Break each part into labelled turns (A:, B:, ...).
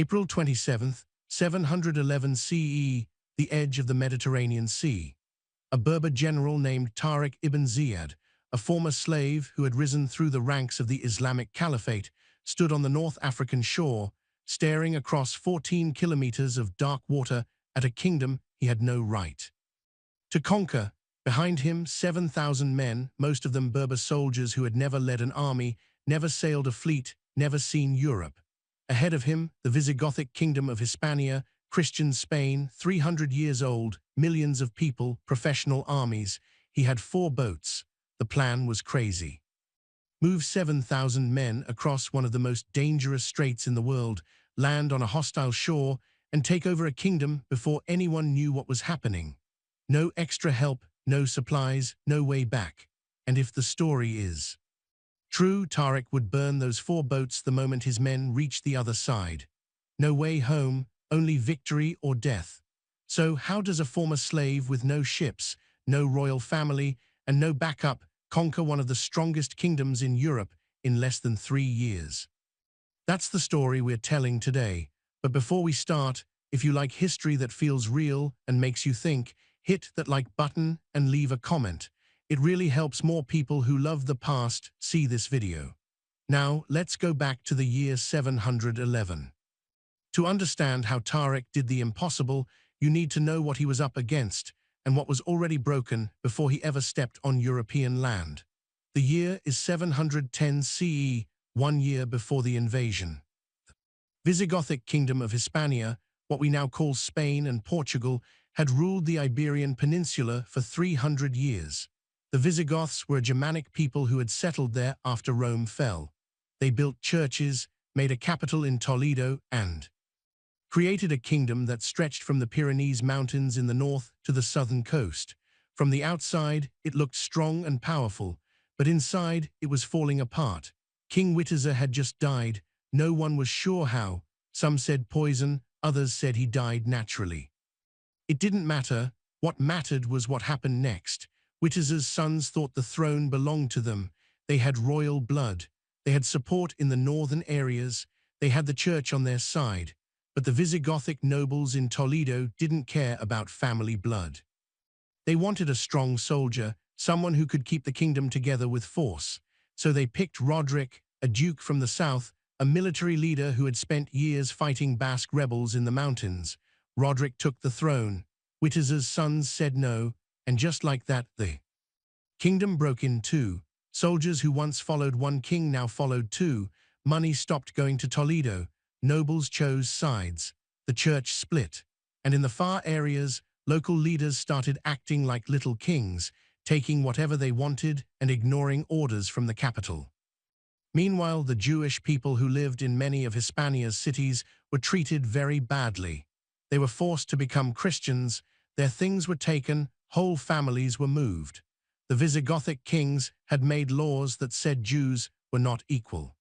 A: April 27th, 711 CE, the edge of the Mediterranean Sea. A Berber general named Tariq ibn Ziyad, a former slave who had risen through the ranks of the Islamic Caliphate, stood on the North African shore, staring across 14 kilometers of dark water at a kingdom he had no right to conquer. Behind him, 7,000 men, most of them Berber soldiers who had never led an army, never sailed a fleet, never seen Europe. Ahead of him, the Visigothic Kingdom of Hispania, Christian Spain, 300 years old, millions of people, professional armies. He had 4 boats. The plan was crazy. Move 7,000 men across one of the most dangerous straits in the world, land on a hostile shore, and take over a kingdom before anyone knew what was happening. No extra help, no supplies, no way back. And if the story is true, Tariq would burn those 4 boats the moment his men reached the other side. No way home, only victory or death. So how does a former slave with no ships, no royal family, and no backup conquer one of the strongest kingdoms in Europe in less than 3 years? That's the story we're telling today. But before we start, if you like history that feels real and makes you think, hit that like button and leave a comment. It really helps more people who love the past see this video. Now, let's go back to the year 711. To understand how Tariq did the impossible, you need to know what he was up against and what was already broken before he ever stepped on European land. The year is 710 CE, 1 year before the invasion. Visigothic Kingdom of Hispania, what we now call Spain and Portugal, had ruled the Iberian Peninsula for 300 years. The Visigoths were a Germanic people who had settled there after Rome fell. They built churches, made a capital in Toledo, and created a kingdom that stretched from the Pyrenees Mountains in the north to the southern coast. From the outside, it looked strong and powerful, but inside, it was falling apart. King Witiza had just died. No one was sure how. Some said poison, others said he died naturally. It didn't matter. What mattered was what happened next. Witiza's sons thought the throne belonged to them. They had royal blood. They had support in the northern areas. They had the church on their side. But the Visigothic nobles in Toledo didn't care about family blood. They wanted a strong soldier, someone who could keep the kingdom together with force. So they picked Roderick, a duke from the south, a military leader who had spent years fighting Basque rebels in the mountains. Roderick took the throne. Witiza's sons said no, and just like that, the kingdom broke in two. Soldiers who once followed one king now followed two. Money stopped going to Toledo. Nobles chose sides. The church split. And in the far areas, local leaders started acting like little kings, taking whatever they wanted and ignoring orders from the capital. Meanwhile, the Jewish people who lived in many of Hispania's cities were treated very badly. They were forced to become Christians, their things were taken, whole families were moved. The Visigothic kings had made laws that said Jews were not equal.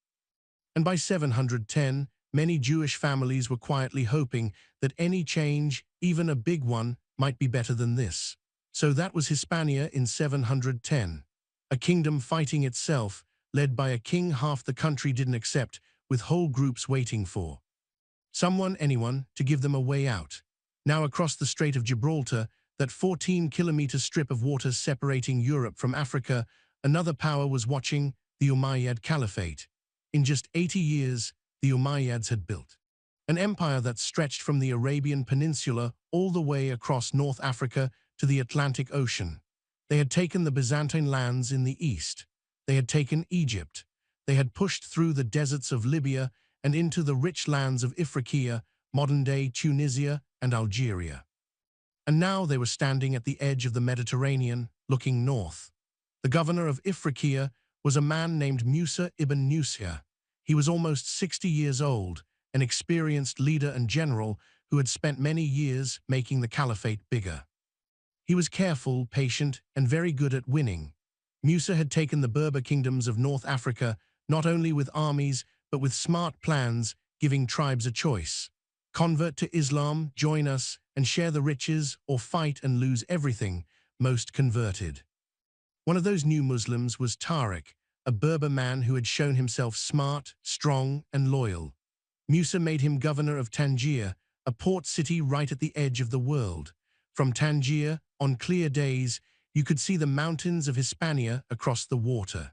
A: And by 710, many Jewish families were quietly hoping that any change, even a big one, might be better than this. So that was Hispania in 710. A kingdom fighting itself, led by a king half the country didn't accept, with whole groups waiting for anyone, to give them a way out. Now across the Strait of Gibraltar, that 14-kilometer strip of water separating Europe from Africa, another power was watching, the Umayyad Caliphate. In just 80 years, the Umayyads had built an empire that stretched from the Arabian Peninsula all the way across North Africa to the Atlantic Ocean. They had taken the Byzantine lands in the east. They had taken Egypt. They had pushed through the deserts of Libya and into the rich lands of Ifriqiya, modern-day Tunisia and Algeria. And now they were standing at the edge of the Mediterranean, looking north. The governor of Ifriqiya was a man named Musa ibn Nusayr. He was almost 60 years old, an experienced leader and general who had spent many years making the caliphate bigger. He was careful, patient, and very good at winning. Musa had taken the Berber kingdoms of North Africa not only with armies, but with smart plans, giving tribes a choice. Convert to Islam, join us, and share the riches, or fight and lose everything. Most converted. One of those new Muslims was Tariq, a Berber man who had shown himself smart, strong, and loyal. Musa made him governor of Tangier, a port city right at the edge of the world. From Tangier, on clear days, you could see the mountains of Hispania across the water.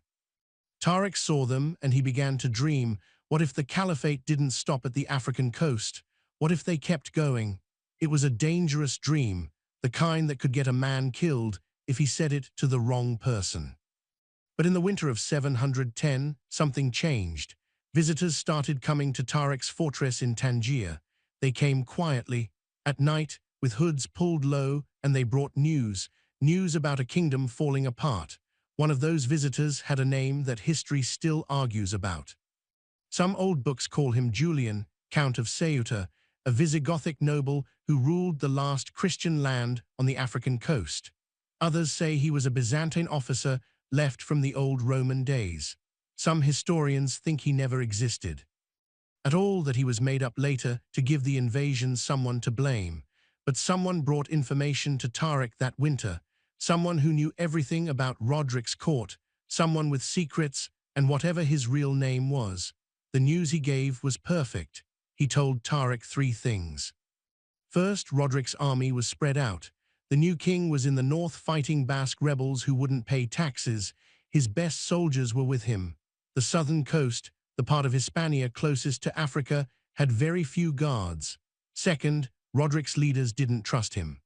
A: Tariq saw them and he began to dream, what if the caliphate didn't stop at the African coast? What if they kept going? It was a dangerous dream, the kind that could get a man killed if he said it to the wrong person. But in the winter of 710, something changed. Visitors started coming to Tariq's fortress in Tangier. They came quietly, at night, with hoods pulled low, and they brought news about a kingdom falling apart. One of those visitors had a name that history still argues about. Some old books call him Julian, Count of Ceuta, a Visigothic noble who ruled the last Christian land on the African coast. Others say he was a Byzantine officer left from the old Roman days. Some historians think he never existed at all, that he was made up later to give the invasion someone to blame. But someone brought information to Tariq that winter, someone who knew everything about Roderick's court, someone with secrets, and whatever his real name was. The news he gave was perfect. He told Tariq three things. First, Roderick's army was spread out. The new king was in the north fighting Basque rebels who wouldn't pay taxes. His best soldiers were with him. The southern coast, the part of Hispania closest to Africa, had very few guards. Second, Roderick's leaders didn't trust him.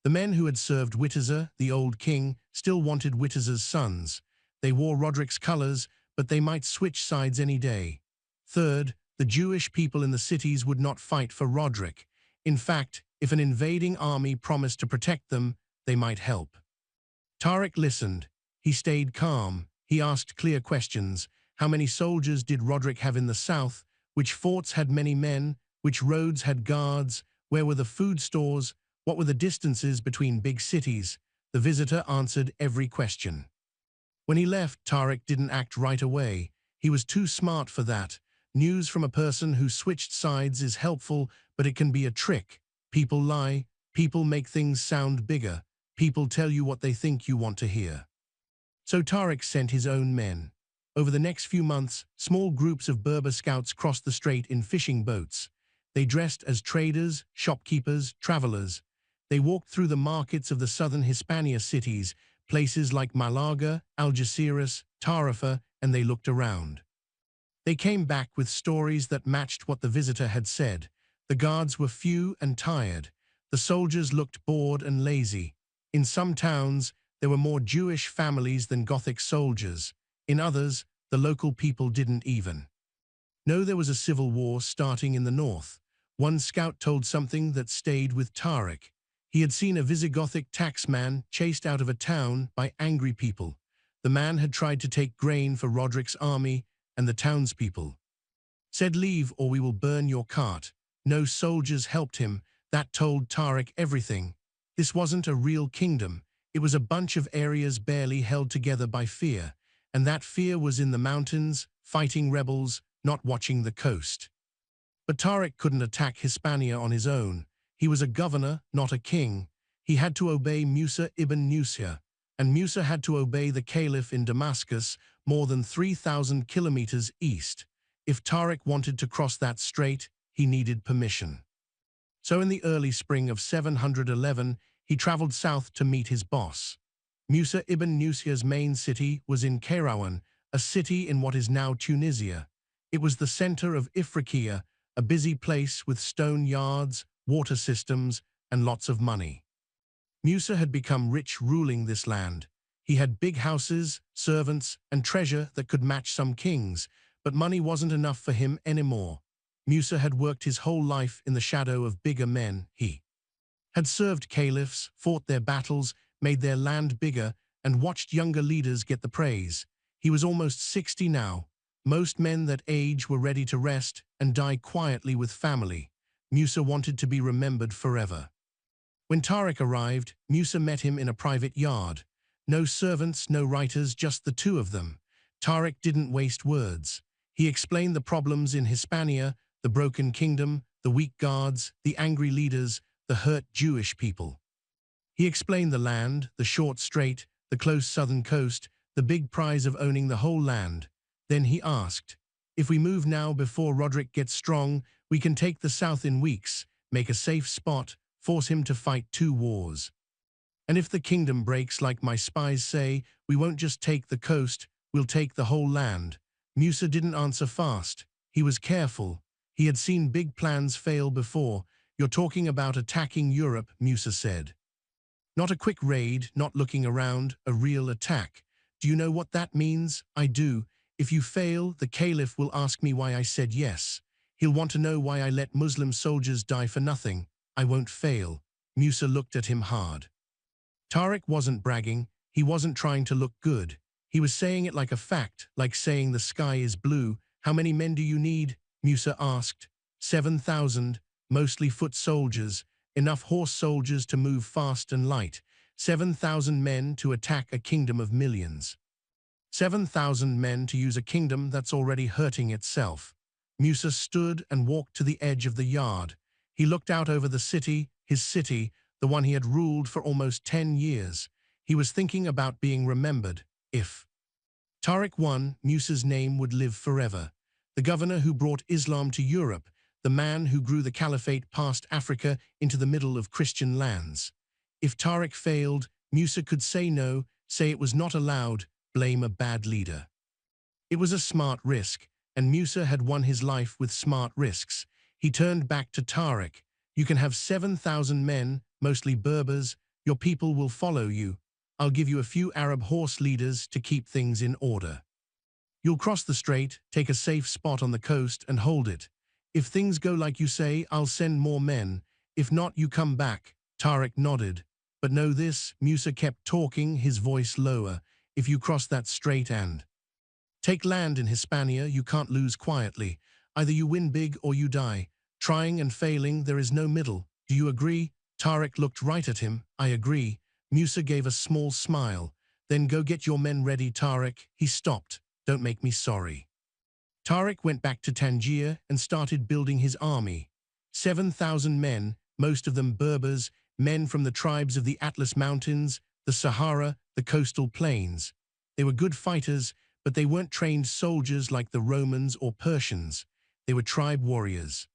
A: The men who had served Witiza, the old king, still wanted Witiza's sons. They wore Roderick's colors, but they might switch sides any day. Third, the Jewish people in the cities would not fight for Roderick. In fact, if an invading army promised to protect them, they might help. Tariq listened. He stayed calm. He asked clear questions. How many soldiers did Roderick have in the south? Which forts had many men? Which roads had guards? Where were the food stores? What were the distances between big cities? The visitor answered every question. When he left, Tariq didn't act right away. He was too smart for that. News from a person who switched sides is helpful, but it can be a trick. People lie. People make things sound bigger. People tell you what they think you want to hear. So Tariq sent his own men. Over the next few months, small groups of Berber scouts crossed the strait in fishing boats. They dressed as traders, shopkeepers, travelers. They walked through the markets of the southern Hispania cities, places like Malaga, Algeciras, Tarifa, and they looked around. They came back with stories that matched what the visitor had said. The guards were few and tired. The soldiers looked bored and lazy. In some towns, there were more Jewish families than Gothic soldiers. In others, the local people didn't even know there was a civil war starting in the north. One scout told something that stayed with Tariq. He had seen a Visigothic taxman chased out of a town by angry people. The man had tried to take grain for Roderick's army, and the townspeople said, "Leave or we will burn your cart." No soldiers helped him. That told Tariq everything. This wasn't a real kingdom. It was a bunch of areas barely held together by fear. And that fear was in the mountains, fighting rebels, not watching the coast. But Tariq couldn't attack Hispania on his own. He was a governor, not a king. He had to obey Musa ibn Nusia, and Musa had to obey the caliph in Damascus, more than 3,000 kilometers east. If Tariq wanted to cross that strait, he needed permission. So in the early spring of 711, he traveled south to meet his boss. Musa ibn Nusia's main city was in Kairouan, a city in what is now Tunisia. It was the center of Ifriqiya, a busy place with stone yards, water systems, and lots of money. Musa had become rich ruling this land. He had big houses, servants, and treasure that could match some kings, but money wasn't enough for him anymore. Musa had worked his whole life in the shadow of bigger men. He had served caliphs, fought their battles, made their land bigger, and watched younger leaders get the praise. He was almost 60 now. Most men that age were ready to rest and die quietly with family. Musa wanted to be remembered forever. When Tariq arrived, Musa met him in a private yard. No servants, no writers, just the two of them. Tariq didn't waste words. He explained the problems in Hispania, the broken kingdom, the weak guards, the angry leaders, the hurt Jewish people. He explained the land, the short strait, the close southern coast, the big prize of owning the whole land. Then he asked, If we move now before Roderick gets strong, we can take the south in weeks, make a safe spot, force him to fight 2 wars. And if the kingdom breaks like my spies say, we won't just take the coast, we'll take the whole land. Musa didn't answer fast. He was careful. He had seen big plans fail before. You're talking about attacking Europe, Musa said. Not a quick raid, not looking around, a real attack. Do you know what that means? I do. If you fail, the Caliph will ask me why I said yes. He'll want to know why I let Muslim soldiers die for nothing. I won't fail. Musa looked at him hard. Tariq wasn't bragging. He wasn't trying to look good. He was saying it like a fact, like saying the sky is blue. How many men do you need? Musa asked. 7,000, mostly foot soldiers, enough horse soldiers to move fast and light. 7,000 men to attack a kingdom of millions. 7,000 men to use a kingdom that's already hurting itself. Musa stood and walked to the edge of the yard. He looked out over the city, his city, the one he had ruled for almost 10 years. He was thinking about being remembered. If Tariq won, Musa's name would live forever. The governor who brought Islam to Europe, the man who grew the caliphate past Africa into the middle of Christian lands. If Tariq failed, Musa could say no, say it was not allowed, blame a bad leader. It was a smart risk, and Musa had won his life with smart risks. He turned back to Tariq. You can have 7,000 men, mostly Berbers. Your people will follow you. I'll give you a few Arab horse leaders to keep things in order. You'll cross the strait, take a safe spot on the coast and hold it. If things go like you say, I'll send more men. If not, you come back. Tariq nodded. But know this, Musa kept talking, his voice lower. If you cross that strait and take land in Hispania, you can't lose quietly. Either you win big or you die. Trying and failing, there is no middle. Do you agree? Tariq looked right at him. I agree. Musa gave a small smile. Then go get your men ready, Tariq. He stopped. Don't make me sorry. Tariq went back to Tangier and started building his army. 7,000 men, most of them Berbers, men from the tribes of the Atlas Mountains, the Sahara, the coastal plains. They were good fighters, but they weren't trained soldiers like the Romans or Persians. They were tribe warriors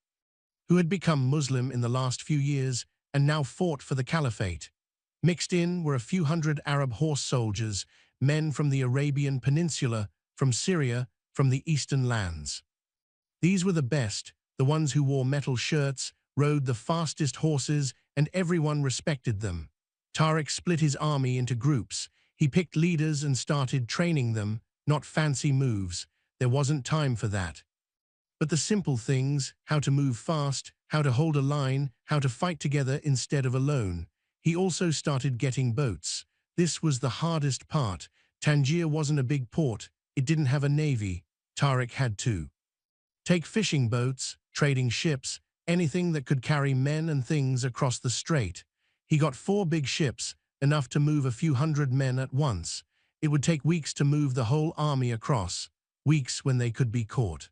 A: who had become Muslim in the last few years and now fought for the caliphate. Mixed in were a few hundred Arab horse soldiers, men from the Arabian Peninsula, from Syria, from the eastern lands. These were the best, the ones who wore metal shirts, rode the fastest horses, and everyone respected them. Tariq split his army into groups. He picked leaders and started training them, not fancy moves. There wasn't time for that. But the simple things, how to move fast, how to hold a line, how to fight together instead of alone. He also started getting boats. This was the hardest part. Tangier wasn't a big port. It didn't have a navy. Tariq had to take fishing boats, trading ships, anything that could carry men and things across the strait. He got 4 big ships, enough to move a few hundred men at once. It would take weeks to move the whole army across, weeks when they could be caught.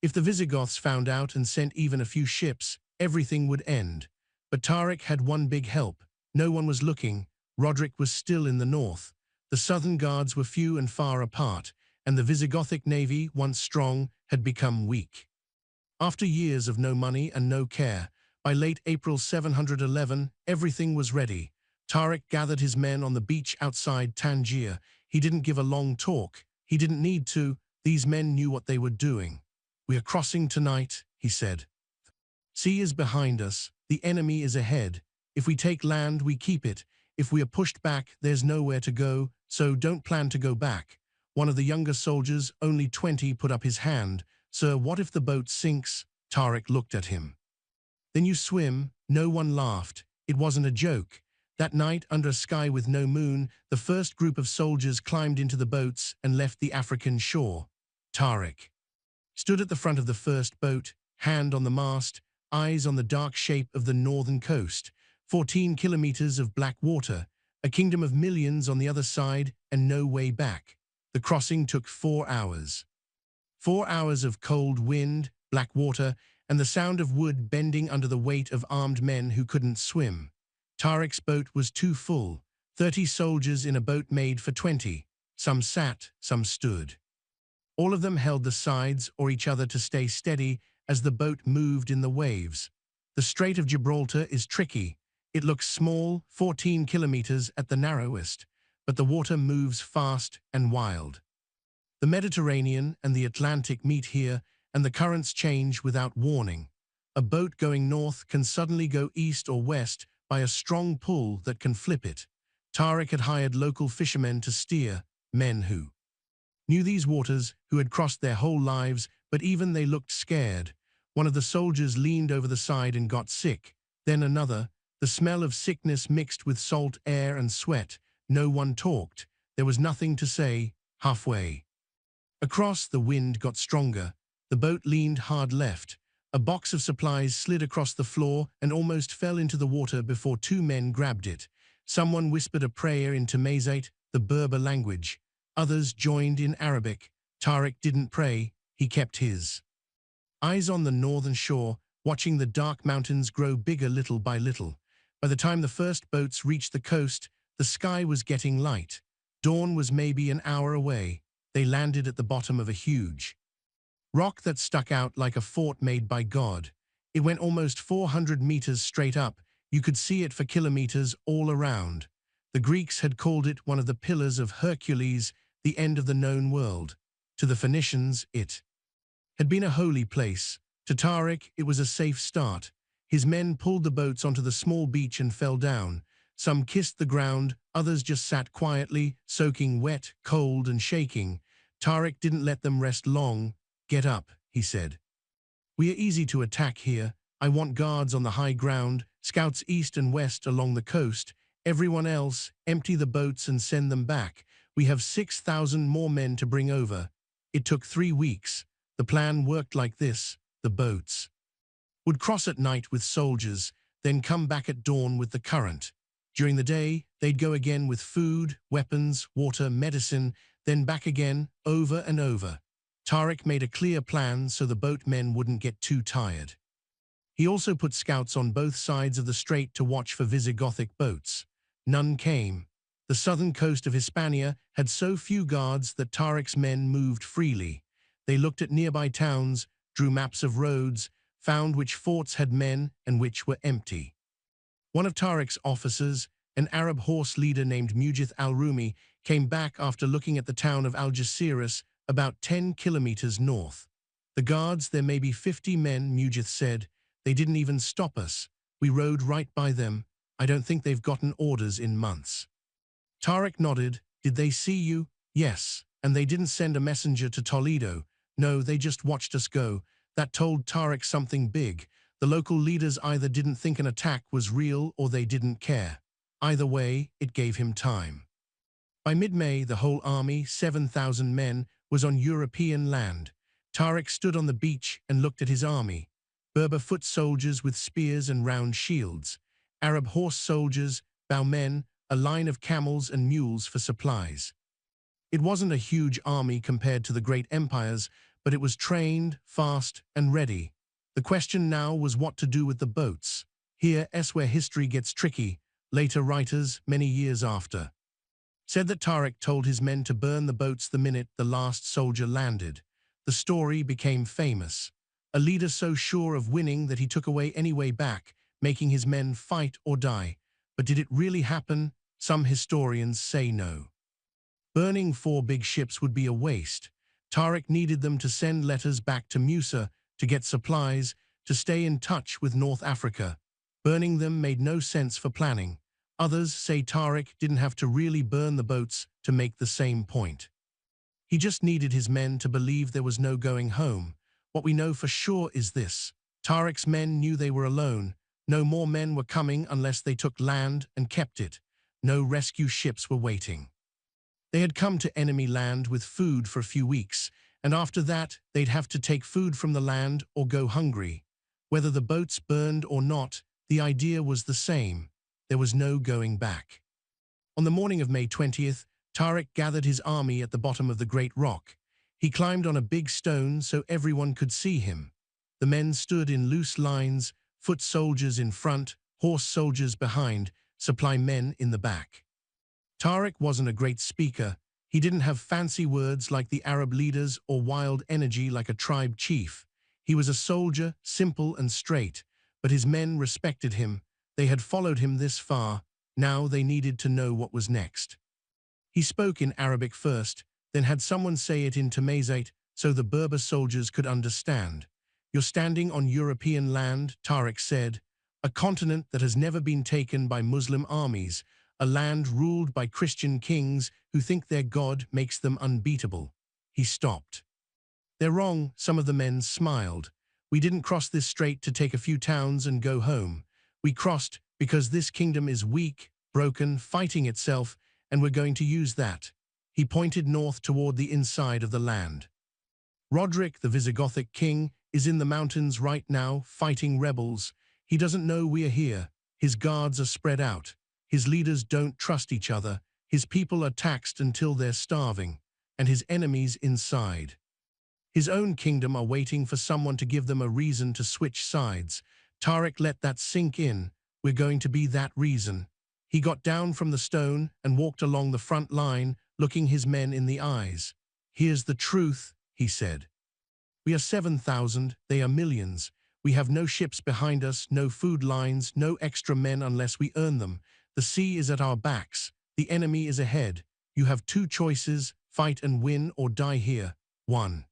A: If the Visigoths found out and sent even a few ships, everything would end. But Tariq had one big help. No one was looking. Roderick was still in the north. The southern guards were few and far apart, and the Visigothic navy, once strong, had become weak. After years of no money and no care, by late April 711, everything was ready. Tariq gathered his men on the beach outside Tangier. He didn't give a long talk. He didn't need to. These men knew what they were doing. We are crossing tonight, he said. Sea is behind us. The enemy is ahead. If we take land, we keep it. If we are pushed back, there's nowhere to go, so don't plan to go back. One of the younger soldiers, only 20, put up his hand. Sir, what if the boat sinks? Tariq looked at him. Then you swim. No one laughed. It wasn't a joke. That night, under a sky with no moon, the first group of soldiers climbed into the boats and left the African shore. Tariq stood at the front of the first boat, hand on the mast, eyes on the dark shape of the northern coast. 14 kilometers of black water, a kingdom of millions on the other side, and no way back. The crossing took 4 hours. 4 hours of cold wind, black water, and the sound of wood bending under the weight of armed men who couldn't swim. Tariq's boat was too full. 30 soldiers in a boat made for 20. Some sat, some stood. All of them held the sides or each other to stay steady as the boat moved in the waves. The Strait of Gibraltar is tricky. It looks small, 14 kilometers at the narrowest, but the water moves fast and wild. The Mediterranean and the Atlantic meet here, and the currents change without warning. A boat going north can suddenly go east or west by a strong pull that can flip it. Tariq had hired local fishermen to steer, men who knew these waters, who had crossed their whole lives, but even they looked scared. One of the soldiers leaned over the side and got sick. Then another. The smell of sickness mixed with salt air and sweat. No one talked. There was nothing to say. Halfway across, the wind got stronger. The boat leaned hard left. A box of supplies slid across the floor and almost fell into the water before two men grabbed it. Someone whispered a prayer in Tamazight, the Berber language. Others joined in Arabic. Tariq didn't pray, he kept his eyes on the northern shore, watching the dark mountains grow bigger little by little. By the time the first boats reached the coast, the sky was getting light. Dawn was maybe an hour away. They landed at the bottom of a huge rock that stuck out like a fort made by God. It went almost 400 meters straight up. You could see it for kilometers all around. The Greeks had called it one of the pillars of Hercules, the end of the known world. To the Phoenicians, it had been a holy place. To Tariq, it was a safe start. His men pulled the boats onto the small beach and fell down. Some kissed the ground, others just sat quietly, soaking wet, cold, and shaking. Tariq didn't let them rest long. Get up, he said. We are easy to attack here. I want guards on the high ground, scouts east and west along the coast. Everyone else, empty the boats and send them back. We have 6,000 more men to bring over. It took 3 weeks. The plan worked like this. The boats would cross at night with soldiers, then come back at dawn with the current. During the day, they'd go again with food, weapons, water, medicine, then back again, over and over. Tariq made a clear plan so the boatmen wouldn't get too tired. He also put scouts on both sides of the strait to watch for Visigothic boats. None came. The southern coast of Hispania had so few guards that Tariq's men moved freely. They looked at nearby towns, drew maps of roads, found which forts had men and which were empty. One of Tariq's officers, an Arab horse leader named Mujith al-Rumi, came back after looking at the town of Algeciras, about 10 kilometers north. The guards, there may be 50 men, Mujith said. They didn't even stop us. We rode right by them. I don't think they've gotten orders in months. Tariq nodded. Did they see you? Yes. And they didn't send a messenger to Toledo. No, they just watched us go. That told Tariq something big. The local leaders either didn't think an attack was real or they didn't care. Either way, it gave him time. By mid-May, the whole army, 7,000 men, was on European land. Tariq stood on the beach and looked at his army. Berber foot soldiers with spears and round shields. Arab horse soldiers, bowmen, a line of camels and mules for supplies. It wasn't a huge army compared to the great empires, but it was trained, fast, and ready. The question now was what to do with the boats. Here's where history gets tricky. Later writers, many years after, said that Tariq told his men to burn the boats the minute the last soldier landed. The story became famous. A leader so sure of winning that he took away any way back, making his men fight or die. But did it really happen? Some historians say no. Burning 4 big ships would be a waste. Tariq needed them to send letters back to Musa, to get supplies, to stay in touch with North Africa. Burning them made no sense for planning. Others say Tariq didn't have to really burn the boats to make the same point. He just needed his men to believe there was no going home. What we know for sure is this. Tariq's men knew they were alone. No more men were coming unless they took land and kept it. No rescue ships were waiting. They had come to enemy land with food for a few weeks, and after that, they'd have to take food from the land or go hungry. Whether the boats burned or not, the idea was the same. There was no going back. On the morning of May 20th, Tariq gathered his army at the bottom of the Great Rock. He climbed on a big stone so everyone could see him. The men stood in loose lines, foot soldiers in front, horse soldiers behind, supply men in the back. Tariq wasn't a great speaker. He didn't have fancy words like the Arab leaders or wild energy like a tribe chief. He was a soldier, simple and straight, but his men respected him. They had followed him this far. Now they needed to know what was next. He spoke in Arabic first, then had someone say it in Tamazight so the Berber soldiers could understand. "You're standing on European land," Tariq said, "a continent that has never been taken by Muslim armies, a land ruled by Christian kings who think their God makes them unbeatable." He stopped. "They're wrong," some of the men smiled. "We didn't cross this strait to take a few towns and go home. We crossed because this kingdom is weak, broken, fighting itself, and we're going to use that." He pointed north toward the inside of the land. "Roderick, the Visigothic king, is in the mountains right now, fighting rebels. He doesn't know we are here. His guards are spread out. His leaders don't trust each other. His people are taxed until they're starving. And his enemies inside. His own kingdom are waiting for someone to give them a reason to switch sides." Tariq let that sink in. "We're going to be that reason." He got down from the stone and walked along the front line, looking his men in the eyes. "Here's the truth," he said. "We are 7,000, they are millions. We have no ships behind us, no food lines, no extra men unless we earn them. The sea is at our backs. The enemy is ahead. You have two choices, fight and win or die here." One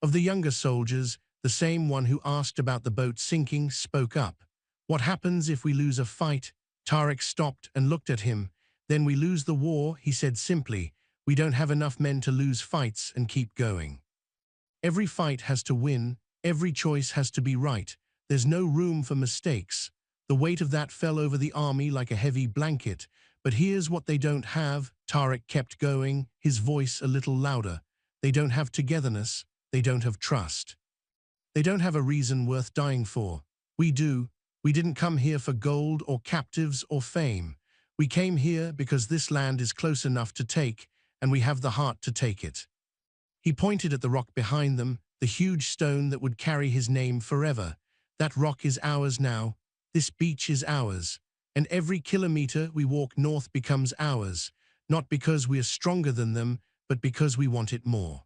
A: of the younger soldiers, the same one who asked about the boat sinking, spoke up. "What happens if we lose a fight?" Tariq stopped and looked at him. "Then we lose the war," he said simply. "We don't have enough men to lose fights and keep going. Every fight has to win, every choice has to be right. There's no room for mistakes." The weight of that fell over the army like a heavy blanket. "But here's what they don't have," Tariq kept going, his voice a little louder. "They don't have togetherness, they don't have trust. They don't have a reason worth dying for. We do. We didn't come here for gold or captives or fame. We came here because this land is close enough to take, and we have the heart to take it." He pointed at the rock behind them, the huge stone that would carry his name forever. "That rock is ours now. This beach is ours. And every kilometer we walk north becomes ours, not because we are stronger than them, but because we want it more."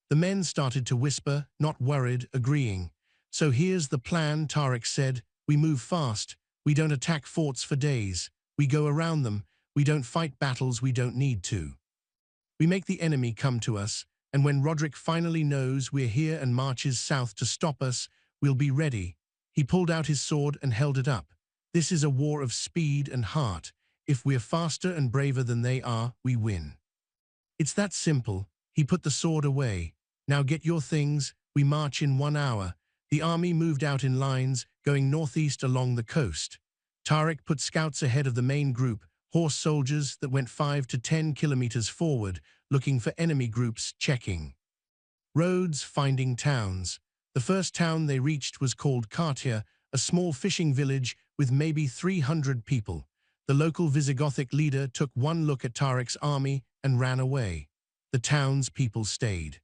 A: The men started to whisper, not worried, agreeing. "So here's the plan," Tariq said. "We move fast. We don't attack forts for days. We go around them. We don't fight battles we don't need to. We make the enemy come to us, and when Roderick finally knows we're here and marches south to stop us, we'll be ready." He pulled out his sword and held it up. "This is a war of speed and heart. If we're faster and braver than they are, we win. It's that simple." He put the sword away. "Now get your things. We march in 1 hour." The army moved out in lines, going northeast along the coast. Tariq put scouts ahead of the main group, horse soldiers that went 5 to 10 kilometers forward, looking for enemy groups, checking roads, finding towns. The first town they reached was called Cartier, a small fishing village with maybe 300 people. The local Visigothic leader took one look at Tariq's army and ran away. The town's people stayed.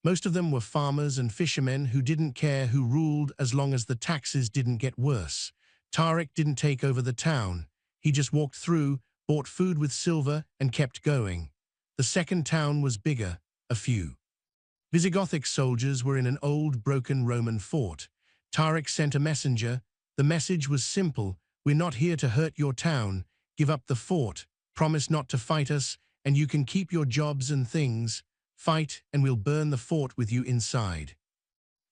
A: Most of them were farmers and fishermen who didn't care who ruled as long as the taxes didn't get worse. Tariq didn't take over the town. He just walked through, bought food with silver, and kept going. The second town was bigger, a few Visigothic soldiers were in an old, broken Roman fort. Tariq sent a messenger. The message was simple: "We're not here to hurt your town. Give up the fort, promise not to fight us, and you can keep your jobs and things. Fight, and we'll burn the fort with you inside."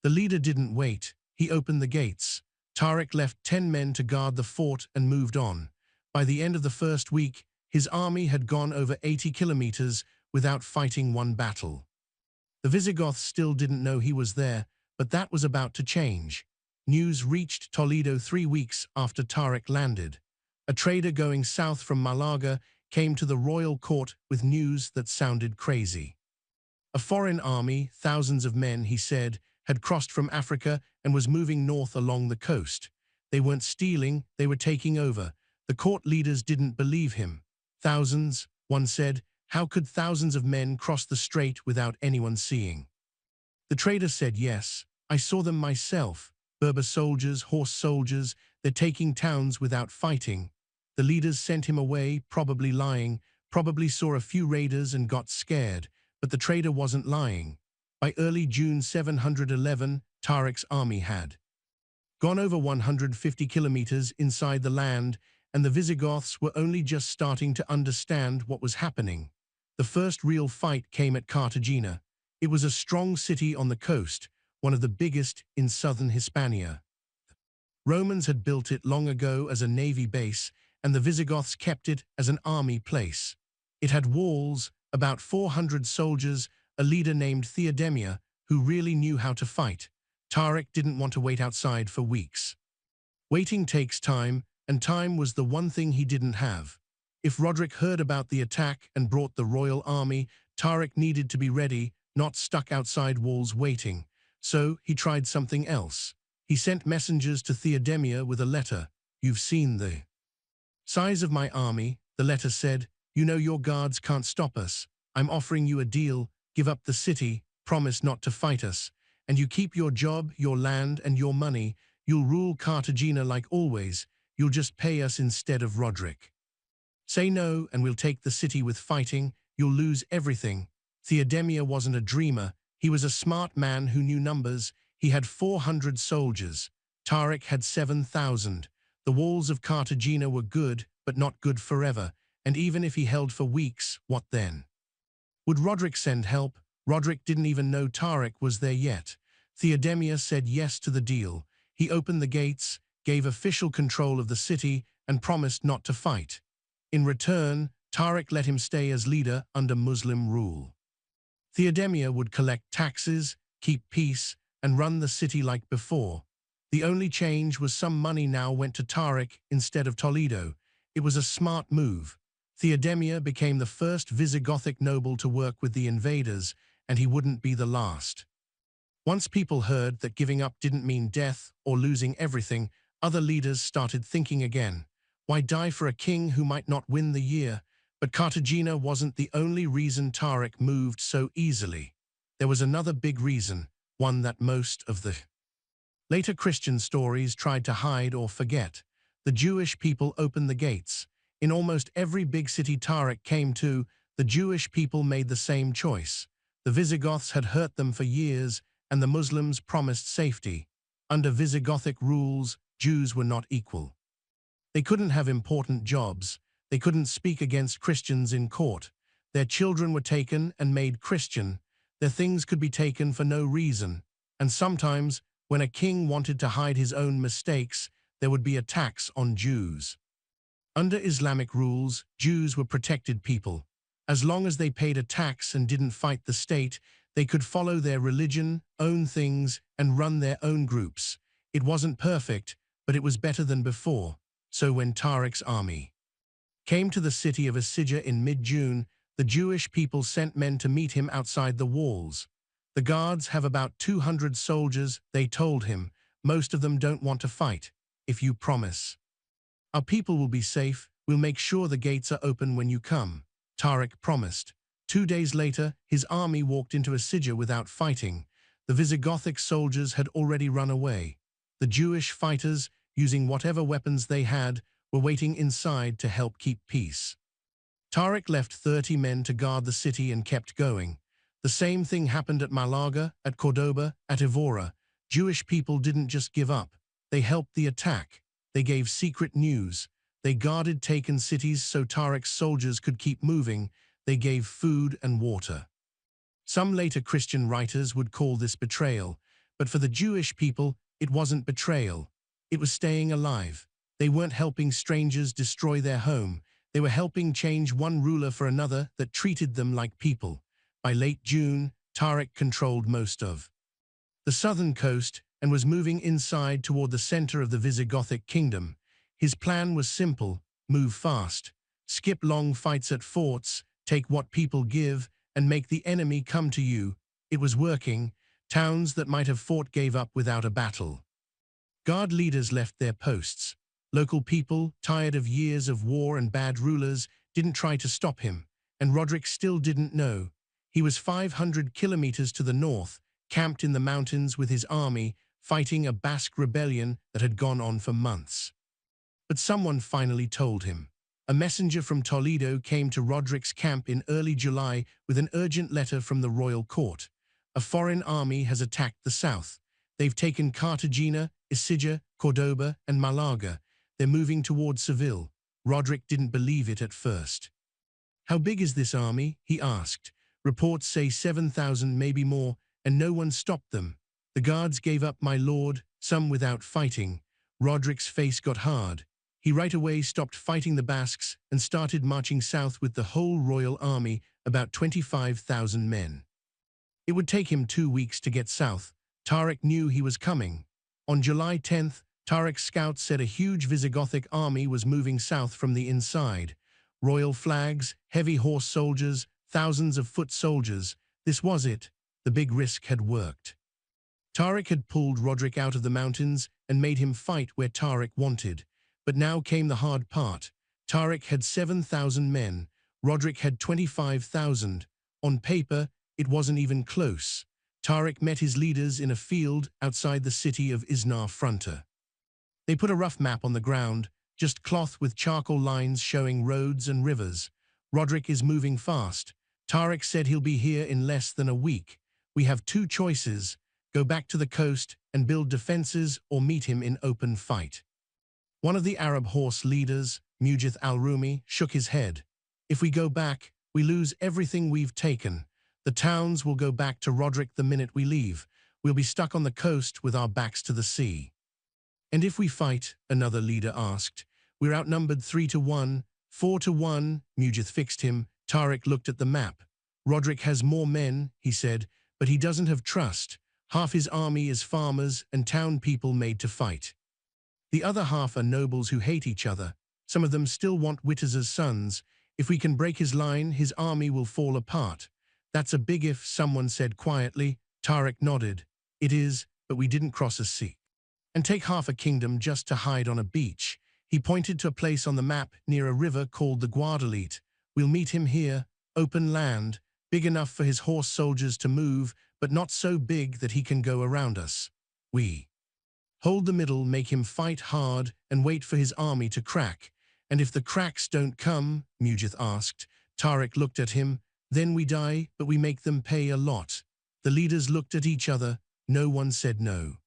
A: The leader didn't wait. He opened the gates. Tariq left 10 men to guard the fort and moved on. By the end of the first week, his army had gone over 80 kilometers without fighting one battle. The Visigoths still didn't know he was there, but that was about to change. News reached Toledo 3 weeks after Tariq landed. A trader going south from Malaga came to the royal court with news that sounded crazy. A foreign army, thousands of men, he said, had crossed from Africa and was moving north along the coast. They weren't stealing, they were taking over. The court leaders didn't believe him. "Thousands," one said. "How could thousands of men cross the strait without anyone seeing?" The trader said, "Yes, I saw them myself. Berber soldiers, horse soldiers, they're taking towns without fighting." The leaders sent him away, probably lying, probably saw a few raiders and got scared, but the trader wasn't lying. By early June 711, Tariq's army had gone over 150 kilometers inside the land, and the Visigoths were only just starting to understand what was happening. The first real fight came at Cartagena. It was a strong city on the coast, one of the biggest in southern Hispania. Romans had built it long ago as a navy base, and the Visigoths kept it as an army place. It had walls, about 400 soldiers, a leader named Theodemia, who really knew how to fight. Tariq didn't want to wait outside for weeks. Waiting takes time, and time was the one thing he didn't have. If Roderick heard about the attack and brought the royal army, Tariq needed to be ready, not stuck outside walls waiting. So he tried something else. He sent messengers to Theodemia with a letter. "You've seen the size of my army," the letter said. "You know your guards can't stop us. I'm offering you a deal. Give up the city, promise not to fight us, and you keep your job, your land, and your money. You'll rule Cartagena like always. You'll just pay us instead of Roderick. Say no, and we'll take the city with fighting. You'll lose everything." Theodemia wasn't a dreamer. He was a smart man who knew numbers. He had 400 soldiers. Tariq had 7,000. The walls of Cartagena were good, but not good forever. And even if he held for weeks, what then? Would Roderick send help? Roderick didn't even know Tariq was there yet. Theodemia said yes to the deal. He opened the gates, gave official control of the city, and promised not to fight. In return, Tariq let him stay as leader under Muslim rule. Theodemia would collect taxes, keep peace, and run the city like before. The only change was some money now went to Tariq instead of Toledo. It was a smart move. Theodemia became the first Visigothic noble to work with the invaders, and he wouldn't be the last. Once people heard that giving up didn't mean death or losing everything, other leaders started thinking again. Why die for a king who might not win the year? But Cartagena wasn't the only reason Tariq moved so easily. There was another big reason, one that most of the later Christian stories tried to hide or forget. The Jewish people opened the gates. In almost every big city Tariq came to, the Jewish people made the same choice. The Visigoths had hurt them for years, and the Muslims promised safety. Under Visigothic rules, Jews were not equal. They couldn't have important jobs. They couldn't speak against Christians in court. Their children were taken and made Christian. Their things could be taken for no reason. And sometimes, when a king wanted to hide his own mistakes, there would be a tax on Jews. Under Islamic rules, Jews were protected people. As long as they paid a tax and didn't fight the state, they could follow their religion, own things, and run their own groups. It wasn't perfect, but it was better than before. So when Tariq's army came to the city of Asija in mid-June, the Jewish people sent men to meet him outside the walls. "The guards have about 200 soldiers," they told him. "Most of them don't want to fight. If you promise our people will be safe, we'll make sure the gates are open when you come." Tariq promised. 2 days later, his army walked into Asija without fighting. The Visigothic soldiers had already run away. The Jewish fighters, using whatever weapons they had, were waiting inside to help keep peace. Tariq left 30 men to guard the city and kept going. The same thing happened at Malaga, at Cordoba, at Evora. Jewish people didn't just give up. They helped the attack. They gave secret news. They guarded taken cities so Tariq's soldiers could keep moving. They gave food and water. Some later Christian writers would call this betrayal, but for the Jewish people, it wasn't betrayal. It was staying alive. They weren't helping strangers destroy their home. They were helping change one ruler for another that treated them like people. By late June, Tariq controlled most of the southern coast and was moving inside toward the center of the Visigothic Kingdom. His plan was simple: move fast, skip long fights at forts, take what people give, and make the enemy come to you. It was working. Towns that might have fought gave up without a battle. Guard leaders left their posts. Local people, tired of years of war and bad rulers, didn't try to stop him, and Roderick still didn't know. He was 500 kilometers to the north, camped in the mountains with his army, fighting a Basque rebellion that had gone on for months. But someone finally told him. A messenger from Toledo came to Roderick's camp in early July with an urgent letter from the royal court. A foreign army has attacked the south. They've taken Cartagena, Isija, Cordoba, and Malaga. They're moving towards Seville. Roderick didn't believe it at first. "How big is this army?" he asked. "Reports say 7,000, maybe more, and no one stopped them." "The guards gave up, my lord, some without fighting." Roderick's face got hard. He right away stopped fighting the Basques and started marching south with the whole royal army, about 25,000 men. It would take him 2 weeks to get south. Tariq knew he was coming. On July 10th, Tariq's scouts said a huge Visigothic army was moving south from the inside. Royal flags, heavy horse soldiers, thousands of foot soldiers. This was it. The big risk had worked. Tariq had pulled Roderick out of the mountains and made him fight where Tariq wanted. But now came the hard part. Tariq had 7,000 men. Roderick had 25,000. On paper, it wasn't even close. Tariq met his leaders in a field outside the city of Isnar Fronta. They put a rough map on the ground, just cloth with charcoal lines showing roads and rivers. "Roderick is moving fast. Tariq said he'll be here in less than a week. We have 2 choices. Go back to the coast and build defenses or meet him in open fight." One of the Arab horse leaders, Mujath al-Rumi, shook his head. "If we go back, we lose everything we've taken. The towns will go back to Roderick the minute we leave. We'll be stuck on the coast with our backs to the sea." "And if we fight?" another leader asked. "We're outnumbered 3-1, 4-1, Mujath fixed him. Tariq looked at the map. "Roderick has more men," he said, "but he doesn't have trust. Half his army is farmers and town people made to fight. The other half are nobles who hate each other. Some of them still want Wittaz's sons. If we can break his line, his army will fall apart." "That's a big if," someone said quietly. Tariq nodded. "It is, but we didn't cross a sea and take half a kingdom just to hide on a beach." He pointed to a place on the map near a river called the Guadalete. "We'll meet him here, open land, big enough for his horse soldiers to move, but not so big that he can go around us. We hold the middle, make him fight hard, and wait for his army to crack." "And if the cracks don't come?" Mujath asked. Tariq looked at him. "Then we die, but we make them pay a lot." The leaders looked at each other. No one said no.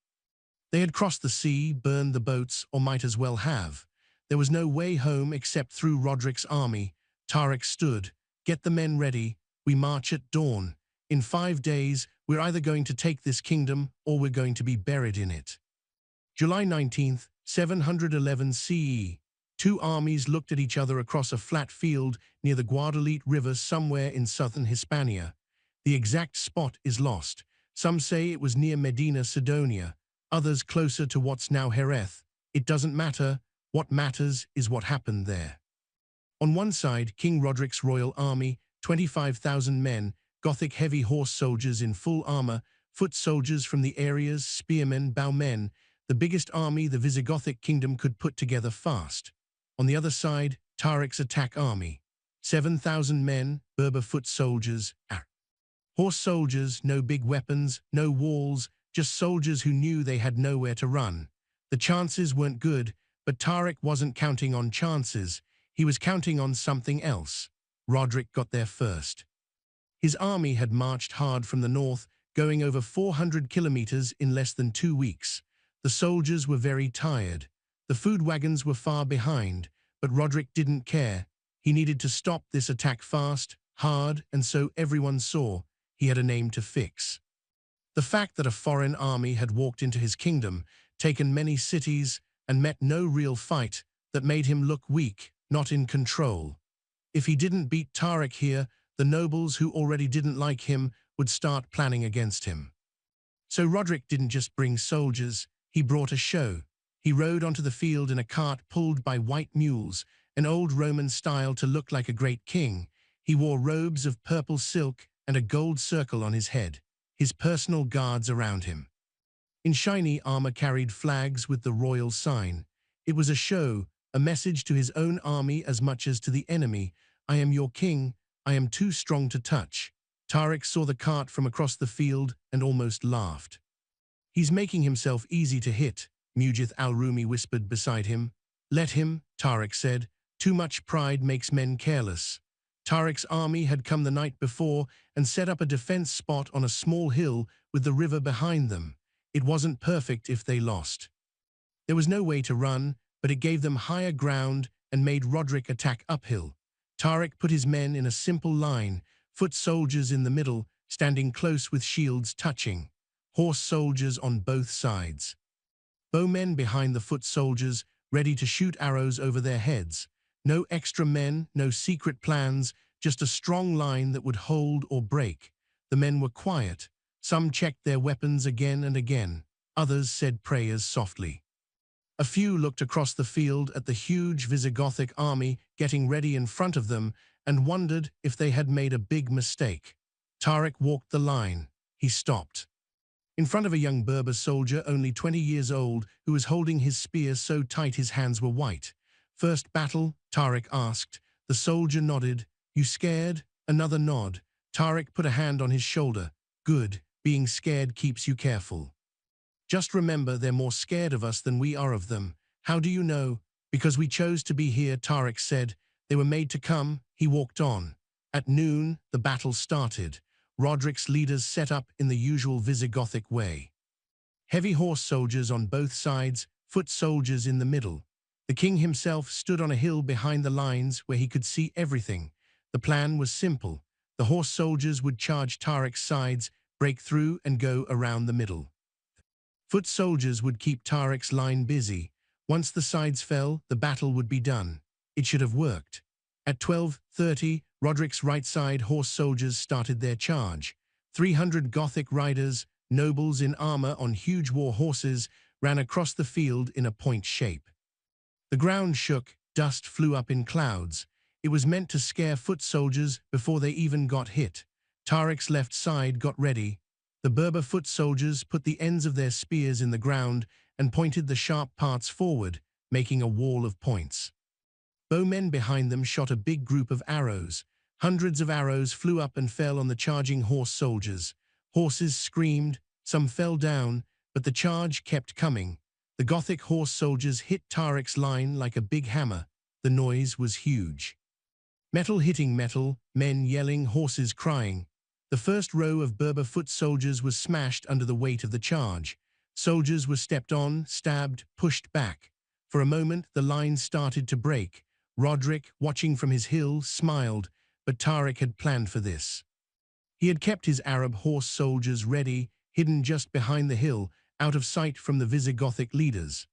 A: They had crossed the sea, burned the boats, or might as well have. There was no way home except through Roderick's army. Tariq stood. "Get the men ready. We march at dawn. In 5 days, we're either going to take this kingdom or we're going to be buried in it." July 19th, 711 CE. 2 armies looked at each other across a flat field near the Guadalete River somewhere in southern Hispania. The exact spot is lost. Some say it was near Medina Sidonia, others closer to what's now Jerez. It doesn't matter. What matters is what happened there. On one side, King Roderick's royal army, 25,000 men, Gothic heavy horse soldiers in full armor, foot soldiers from the areas, spearmen, bowmen, the biggest army the Visigothic Kingdom could put together fast. On the other side, Tariq's attack army, 7,000 men, Berber foot soldiers, horse soldiers, no big weapons, no walls, just soldiers who knew they had nowhere to run. The chances weren't good, but Tariq wasn't counting on chances. He was counting on something else. Roderick got there first. His army had marched hard from the north, going over 400 kilometers in less than 2 weeks. The soldiers were very tired. The food wagons were far behind, but Roderick didn't care. He needed to stop this attack fast, hard, and so everyone saw he had a name to fix. The fact that a foreign army had walked into his kingdom, taken many cities, and met no real fight, that made him look weak, not in control. If he didn't beat Tariq here, the nobles who already didn't like him would start planning against him. So Roderick didn't just bring soldiers, he brought a show. He rode onto the field in a cart pulled by white mules, an old Roman style to look like a great king. He wore robes of purple silk and a gold circle on his head, his personal guards around him. In shiny armor carried flags with the royal sign. It was a show, a message to his own army as much as to the enemy. "I am your king, I am too strong to touch." Tariq saw the cart from across the field and almost laughed. "He's making himself easy to hit," Mujath al-Rumi whispered beside him. "Let him," Tariq said. Too much pride makes men careless. Tariq's army had come the night before and set up a defense spot on a small hill with the river behind them. It wasn't perfect if they lost. There was no way to run, but it gave them higher ground and made Roderick attack uphill. Tariq put his men in a simple line, foot soldiers in the middle, standing close with shields touching, horse soldiers on both sides. Bowmen behind the foot soldiers, ready to shoot arrows over their heads. No extra men, no secret plans, just a strong line that would hold or break. The men were quiet. Some checked their weapons again and again. Others said prayers softly. A few looked across the field at the huge Visigothic army getting ready in front of them and wondered if they had made a big mistake. Tariq walked the line. He stopped. In front of a young Berber soldier, only 20 years old, who was holding his spear so tight his hands were white. "First battle?" Tariq asked. The soldier nodded. "You scared?" Another nod. Tariq put a hand on his shoulder. "Good. Being scared keeps you careful. Just remember, they're more scared of us than we are of them." "How do you know?" "Because we chose to be here," Tariq said. "They were made to come." He walked on. At noon, the battle started. Roderick's leaders set up in the usual Visigothic way. Heavy horse soldiers on both sides, foot soldiers in the middle. The king himself stood on a hill behind the lines where he could see everything. The plan was simple. The horse soldiers would charge Tariq's sides, break through and go around the middle. Foot soldiers would keep Tariq's line busy. Once the sides fell, the battle would be done. It should have worked. At 12:30, Roderick's right side horse soldiers started their charge. 300 Gothic riders, nobles in armor on huge war horses, ran across the field in a point shape. The ground shook, dust flew up in clouds. It was meant to scare foot soldiers before they even got hit. Tariq's left side got ready. The Berber foot soldiers put the ends of their spears in the ground and pointed the sharp parts forward, making a wall of points. Bowmen behind them shot a big group of arrows. Hundreds of arrows flew up and fell on the charging horse soldiers. Horses screamed, some fell down, but the charge kept coming. The Gothic horse soldiers hit Tariq's line like a big hammer. The noise was huge. Metal hitting metal, men yelling, horses crying. The first row of Berber foot soldiers was smashed under the weight of the charge. Soldiers were stepped on, stabbed, pushed back. For a moment, the line started to break. Roderick, watching from his hill, smiled, but Tariq had planned for this. He had kept his Arab horse soldiers ready, hidden just behind the hill, out of sight from the Visigothic leaders.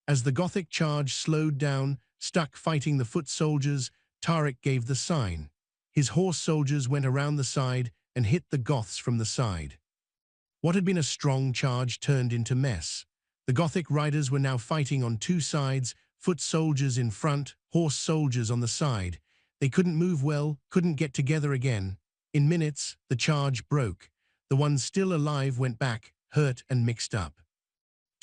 A: As the Gothic charge slowed down, stuck fighting the foot soldiers, Tariq gave the sign. His horse soldiers went around the side and hit the Goths from the side. What had been a strong charge turned into mess. The Gothic riders were now fighting on two sides, foot soldiers in front, horse soldiers on the side. They couldn't move well, couldn't get together again. In minutes, the charge broke. The ones still alive went back, hurt and mixed up.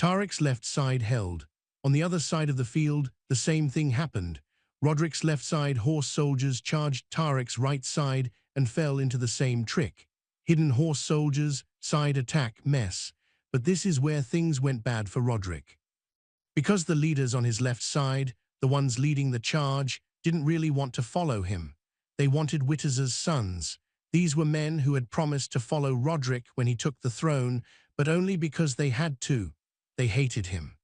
A: Tariq's left side held. On the other side of the field, the same thing happened. Roderick's left side horse soldiers charged Tariq's right side and fell into the same trick. Hidden horse soldiers, side attack, mess. But this is where things went bad for Roderick. Because the leaders on his left side, the ones leading the charge, didn't really want to follow him. They wanted Witiza's sons. These were men who had promised to follow Roderick when he took the throne, but only because they had to. They hated him.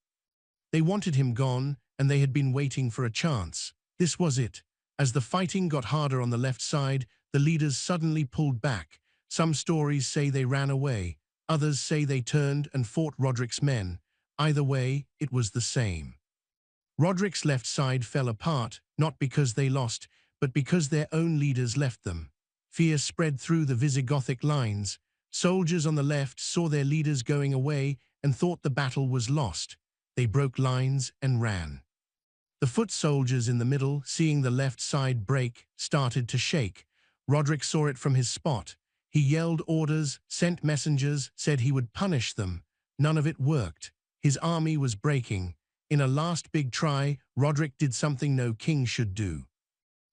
A: They wanted him gone, and they had been waiting for a chance. This was it. As the fighting got harder on the left side, the leaders suddenly pulled back. Some stories say they ran away. Others say they turned and fought Roderick's men. Either way, it was the same. Roderick's left side fell apart, not because they lost, but because their own leaders left them. Fear spread through the Visigothic lines. Soldiers on the left saw their leaders going away and thought the battle was lost. They broke lines and ran. The foot soldiers in the middle, seeing the left side break, started to shake. Roderick saw it from his spot. He yelled orders, sent messengers, said he would punish them. None of it worked. His army was breaking. In a last big try, Roderick did something no king should do.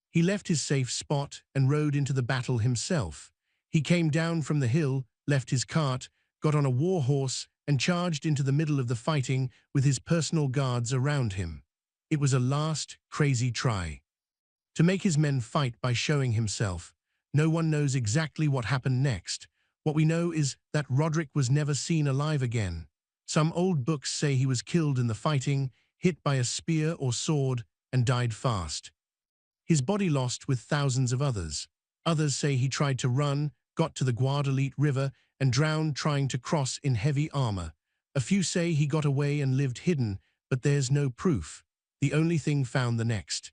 A: He left his safe spot and rode into the battle himself. He came down from the hill, left his cart, got on a war horse, and charged into the middle of the fighting with his personal guards around him. It was a last, crazy try. to make his men fight by showing himself. No one knows exactly what happened next. What we know is that Roderick was never seen alive again. Some old books say he was killed in the fighting, hit by a spear or sword, and died fast. His body lost with thousands of others. Others say he tried to run, got to the Guadalete River, and drowned trying to cross in heavy armor. A few say he got away and lived hidden, but there's no proof. The only thing found the next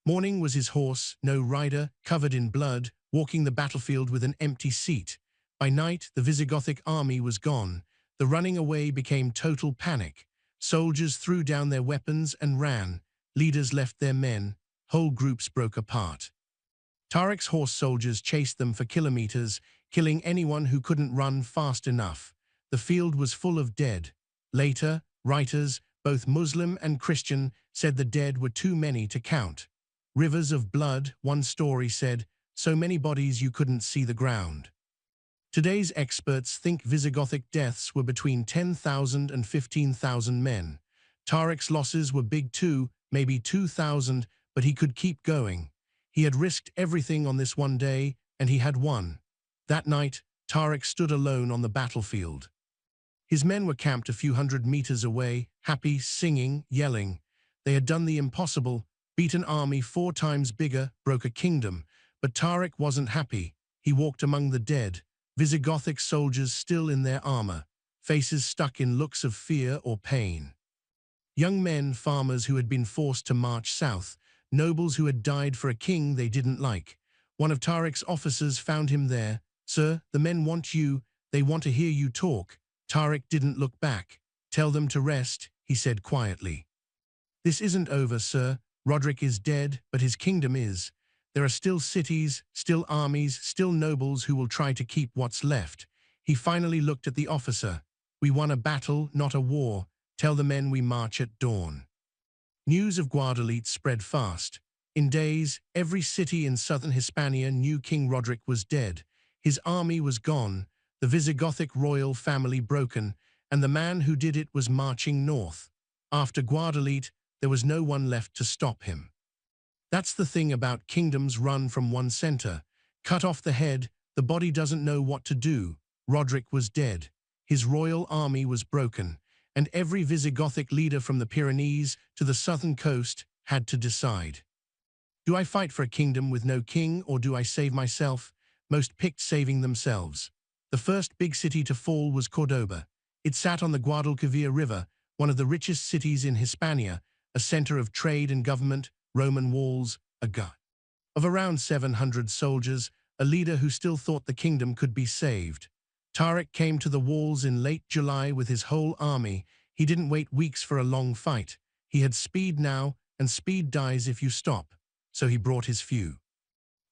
A: morning was his horse, no rider, covered in blood, walking the battlefield with an empty seat. By night, the Visigothic army was gone. The running away became total panic. Soldiers threw down their weapons and ran. Leaders left their men. Whole groups broke apart. Tariq's horse soldiers chased them for kilometers, killing anyone who couldn't run fast enough. The field was full of dead. Later, writers, both Muslim and Christian, said the dead were too many to count. Rivers of blood, one story said, so many bodies you couldn't see the ground. Today's experts think Visigothic deaths were between 10,000 and 15,000 men. Tariq's losses were big too, maybe 2,000, but he could keep going. He had risked everything on this one day, and he had won. That night, Tariq stood alone on the battlefield. His men were camped a few hundred meters away, happy, singing, yelling. They had done the impossible, beat an army 4 times bigger, broke a kingdom. But Tariq wasn't happy. He walked among the dead, Visigothic soldiers still in their armor, faces stuck in looks of fear or pain. Young men, farmers who had been forced to march south, nobles who had died for a king they didn't like. One of Tariq's officers found him there. "Sir, the men want you. They want to hear you talk." Tariq didn't look back. "Tell them to rest," he said quietly. "This isn't over, sir. Roderick is dead, but his kingdom is. There are still cities, still armies, still nobles who will try to keep what's left." He finally looked at the officer. "We won a battle, not a war. Tell the men we march at dawn." News of Guadalete spread fast. In days, every city in southern Hispania knew King Roderick was dead. His army was gone, the Visigothic royal family broken, and the man who did it was marching north. After Guadalete, there was no one left to stop him. That's the thing about kingdoms run from one center. Cut off the head, the body doesn't know what to do. Roderick was dead. His royal army was broken, and every Visigothic leader from the Pyrenees to the southern coast had to decide. Do I fight for a kingdom with no king, or do I save myself? Most picked saving themselves. The first big city to fall was Cordoba. It sat on the Guadalquivir River, one of the richest cities in Hispania, a center of trade and government, Roman walls, a gut of around 700 soldiers, a leader who still thought the kingdom could be saved. Tariq came to the walls in late July with his whole army. He didn't wait weeks for a long fight. He had speed now, and speed dies if you stop. So he brought his few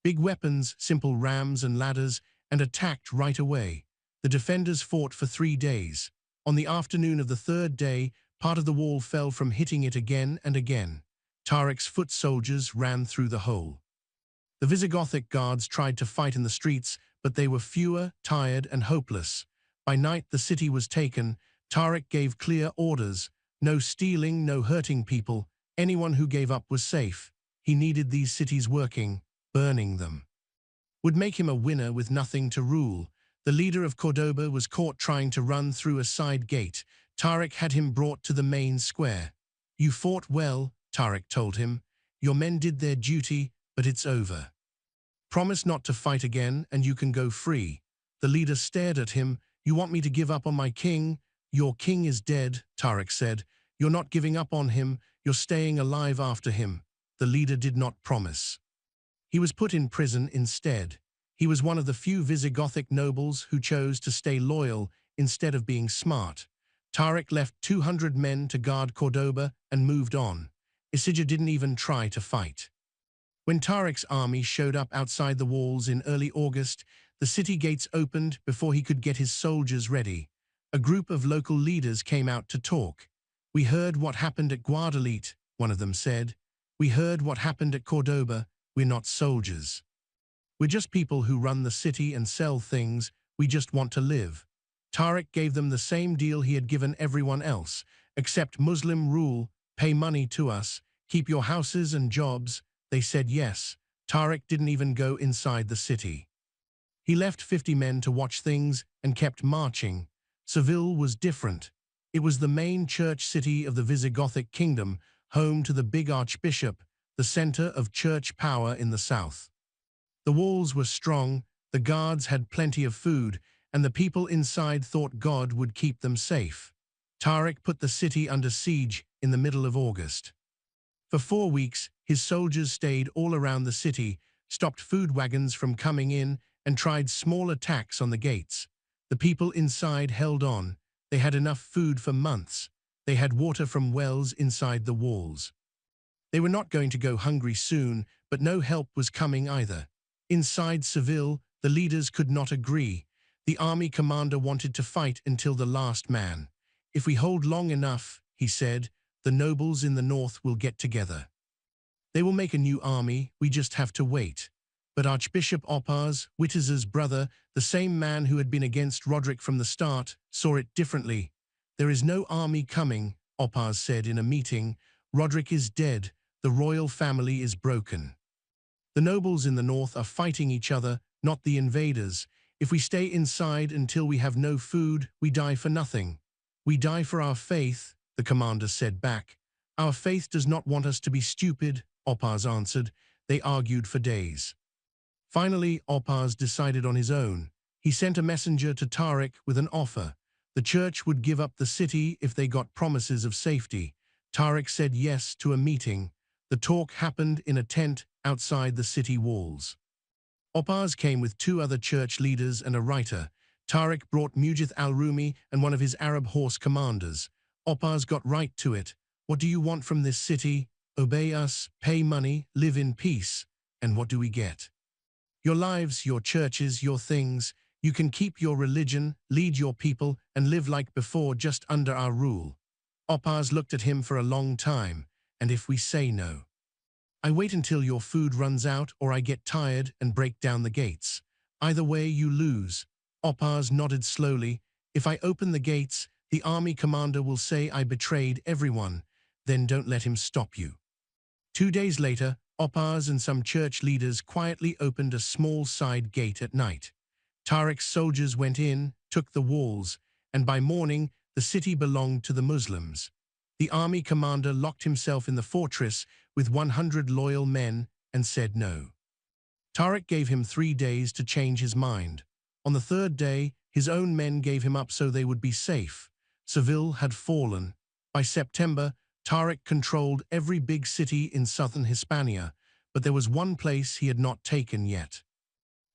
A: big weapons, simple rams and ladders, and attacked right away. The defenders fought for 3 days. On the afternoon of the 3rd day, part of the wall fell from hitting it again and again. Tariq's foot soldiers ran through the hole. The Visigothic guards tried to fight in the streets, but they were fewer, tired, and hopeless. By night, the city was taken. Tariq gave clear orders: no stealing, no hurting people. Anyone who gave up was safe. He needed these cities working. Burning them would make him a winner with nothing to rule. The leader of Cordoba was caught trying to run through a side gate. Tariq had him brought to the main square. "You fought well," Tariq told him. "Your men did their duty, but it's over. Promise not to fight again, and you can go free." The leader stared at him. "You want me to give up on my king?" "Your king is dead," Tariq said. "You're not giving up on him. You're staying alive after him." The leader did not promise. He was put in prison instead. He was one of the few Visigothic nobles who chose to stay loyal instead of being smart. Tariq left 200 men to guard Cordoba and moved on. Isidja didn't even try to fight. When Tariq's army showed up outside the walls in early August, the city gates opened before he could get his soldiers ready. A group of local leaders came out to talk. "We heard what happened at Guadalete," one of them said. "We heard what happened at Cordoba. We're not soldiers. We're just people who run the city and sell things. We just want to live." Tariq gave them the same deal he had given everyone else: accept Muslim rule, pay money to us, keep your houses and jobs. They said yes. Tariq didn't even go inside the city. He left 50 men to watch things and kept marching. Seville was different. It was the main church city of the Visigothic Kingdom, home to the big archbishop, the center of church power in the south. The walls were strong, the guards had plenty of food, and the people inside thought God would keep them safe. Tariq put the city under siege in the middle of August. For 4 weeks, his soldiers stayed all around the city, stopped food wagons from coming in, and tried small attacks on the gates. The people inside held on. They had enough food for months. They had water from wells inside the walls. They were not going to go hungry soon, but no help was coming either. Inside Seville, the leaders could not agree. The army commander wanted to fight until the last man. If we hold long enough, he said, the nobles in the north will get together. They will make a new army, we just have to wait. But Archbishop Opaz, Witiz's brother, the same man who had been against Roderick from the start, saw it differently. There is no army coming, Opaz said in a meeting. Roderick is dead. The royal family is broken. The nobles in the north are fighting each other, not the invaders. If we stay inside until we have no food, we die for nothing. We die for our faith, the commander said back. Our faith does not want us to be stupid, Opaz answered. They argued for days. Finally, Opaz decided on his own. He sent a messenger to Tariq with an offer. The church would give up the city if they got promises of safety. Tariq said yes to a meeting. The talk happened in a tent outside the city walls. Opaz came with 2 other church leaders and a writer. Tariq brought Mujith al-Rumi and one of his Arab horse commanders. Opaz got right to it. What do you want from this city? Obey us, pay money, live in peace. And what do we get? Your lives, your churches, your things. You can keep your religion, lead your people, and live like before just under our rule. Opaz looked at him for a long time. And if we say no? I wait until your food runs out or I get tired and break down the gates. Either way, you lose. Opaz nodded slowly. If I open the gates, the army commander will say I betrayed everyone. Then don't let him stop you. 2 days later, Opaz and some church leaders quietly opened a small side gate at night. Tariq's soldiers went in, took the walls, and by morning, the city belonged to the Muslims. The army commander locked himself in the fortress with 100 loyal men and said no. Tariq gave him 3 days to change his mind. On the 3rd day, his own men gave him up so they would be safe. Seville had fallen. By September, Tariq controlled every big city in southern Hispania, but there was one place he had not taken yet.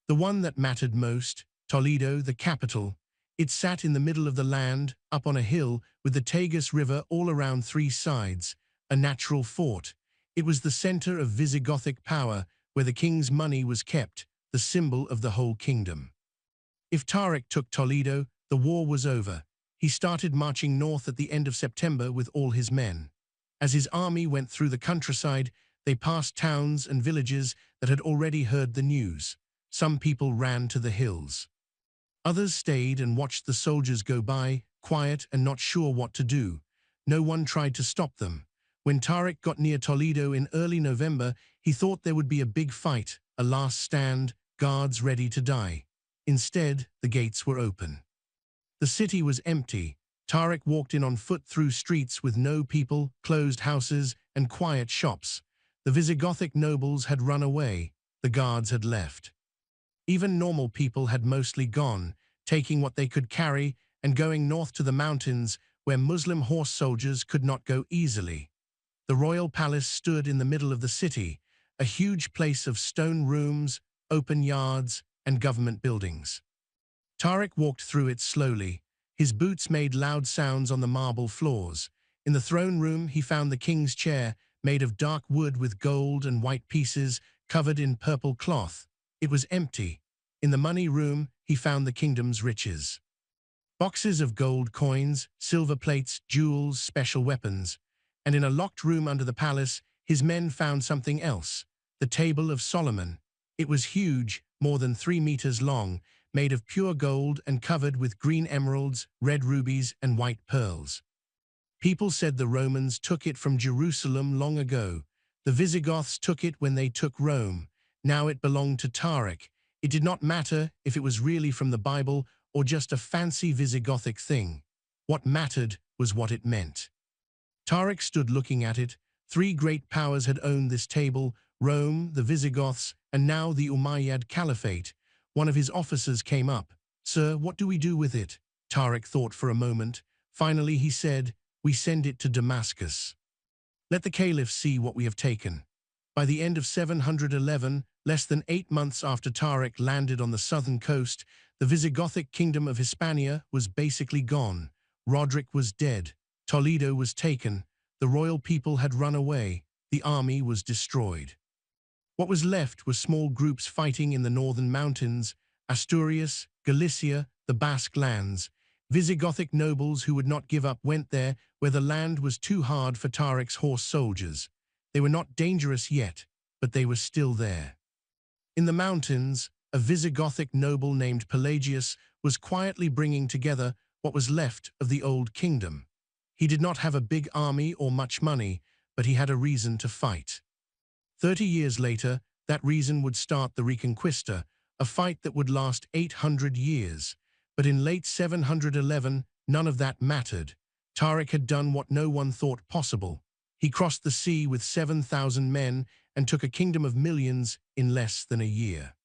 A: The one that mattered most, Toledo, the capital. It sat in the middle of the land, up on a hill, with the Tagus River all around 3 sides, a natural fort. It was the center of Visigothic power, where the king's money was kept, the symbol of the whole kingdom. If Tariq took Toledo, the war was over. He started marching north at the end of September with all his men. As his army went through the countryside, they passed towns and villages that had already heard the news. Some people ran to the hills. Others stayed and watched the soldiers go by, quiet and not sure what to do. No one tried to stop them. When Tariq got near Toledo in early November, he thought there would be a big fight, a last stand, guards ready to die. Instead, the gates were open. The city was empty. Tariq walked in on foot through streets with no people, closed houses, and quiet shops. The Visigothic nobles had run away. The guards had left. Even normal people had mostly gone, taking what they could carry and going north to the mountains where Muslim horse soldiers could not go easily. The royal palace stood in the middle of the city, a huge place of stone rooms, open yards, and government buildings. Tariq walked through it slowly. His boots made loud sounds on the marble floors. In the throne room, he found the king's chair, made of dark wood with gold and white pieces, covered in purple cloth. It was empty. In the money room, he found the kingdom's riches. Boxes of gold coins, silver plates, jewels, special weapons. And in a locked room under the palace, his men found something else, the Table of Solomon. It was huge, more than 3 meters long, made of pure gold and covered with green emeralds, red rubies, and white pearls. People said the Romans took it from Jerusalem long ago. The Visigoths took it when they took Rome. Now it belonged to Tariq. It did not matter if it was really from the Bible or just a fancy Visigothic thing. What mattered was what it meant. Tariq stood looking at it. Three great powers had owned this table: Rome, the Visigoths, and now the Umayyad Caliphate. One of his officers came up. "Sir, what do we do with it?" Tariq thought for a moment. Finally he said, "We send it to Damascus. Let the Caliph see what we have taken." By the end of 711, less than 8 months after Tariq landed on the southern coast, the Visigothic Kingdom of Hispania was basically gone. Roderick was dead. Toledo was taken. The royal people had run away. The army was destroyed. What was left were small groups fighting in the northern mountains: Asturias, Galicia, the Basque lands. Visigothic nobles who would not give up went there where the land was too hard for Tariq's horse soldiers. They were not dangerous yet, but they were still there. In the mountains, a Visigothic noble named Pelagius was quietly bringing together what was left of the old kingdom. He did not have a big army or much money, but he had a reason to fight. 30 years later, that reason would start the Reconquista, a fight that would last 800 years. But in late 711, none of that mattered. Tariq had done what no one thought possible. He crossed the sea with 7,000 men and took a kingdom of millions in less than a year.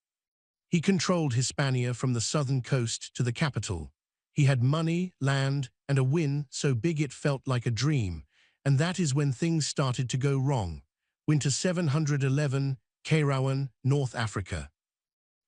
A: He controlled Hispania from the southern coast to the capital. He had money, land, and a win so big it felt like a dream. And that is when things started to go wrong. Winter 711, Kairouan, North Africa.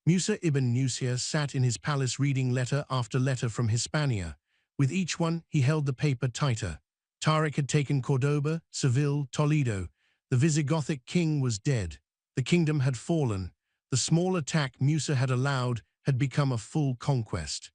A: Musa ibn Nusair sat in his palace reading letter after letter from Hispania. With each one, he held the paper tighter. Tariq had taken Cordoba, Seville, Toledo. The Visigothic king was dead. The kingdom had fallen. The small attack Musa had allowed had become a full conquest.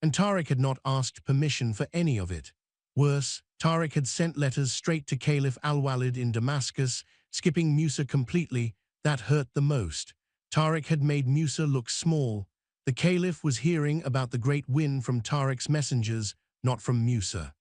A: And Tariq had not asked permission for any of it. Worse, Tariq had sent letters straight to Caliph al-Walid in Damascus, skipping Musa completely. That hurt the most. Tariq had made Musa look small. The Caliph was hearing about the great win from Tariq's messengers, not from Musa.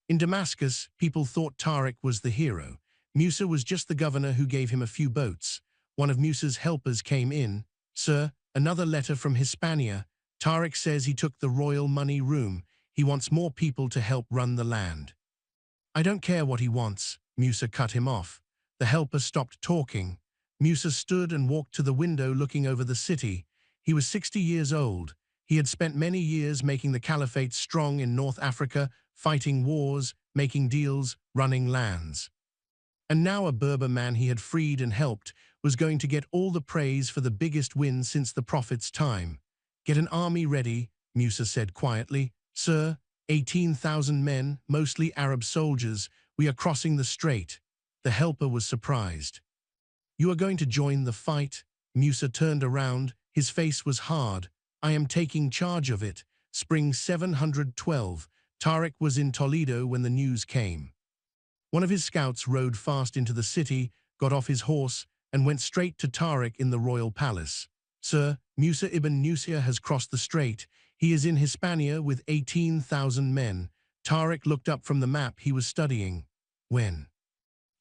A: In Damascus, people thought Tariq was the hero. Musa was just the governor who gave him a few boats. One of Musa's helpers came in. "Sir, another letter from Hispania. Tariq says he took the royal money room. He wants more people to help run the land." "I don't care what he wants," Musa cut him off. The helper stopped talking. Musa stood and walked to the window looking over the city. He was 60 years old. He had spent many years making the caliphate strong in North Africa, fighting wars, making deals, running lands. And now a Berber man he had freed and helped was going to get all the praise for the biggest win since the Prophet's time. "Get an army ready," Musa said quietly. "Sir, 18,000 men, mostly Arab soldiers. We are crossing the strait." The helper was surprised. "You are going to join the fight?" Musa turned around. His face was hard. "I am taking charge of it." Spring 712. Tariq was in Toledo when the news came. One of his scouts rode fast into the city, got off his horse, and went straight to Tariq in the royal palace. "Sir, Musa ibn Nusair has crossed the strait. He is in Hispania with 18,000 men." Tariq looked up from the map he was studying. "When?"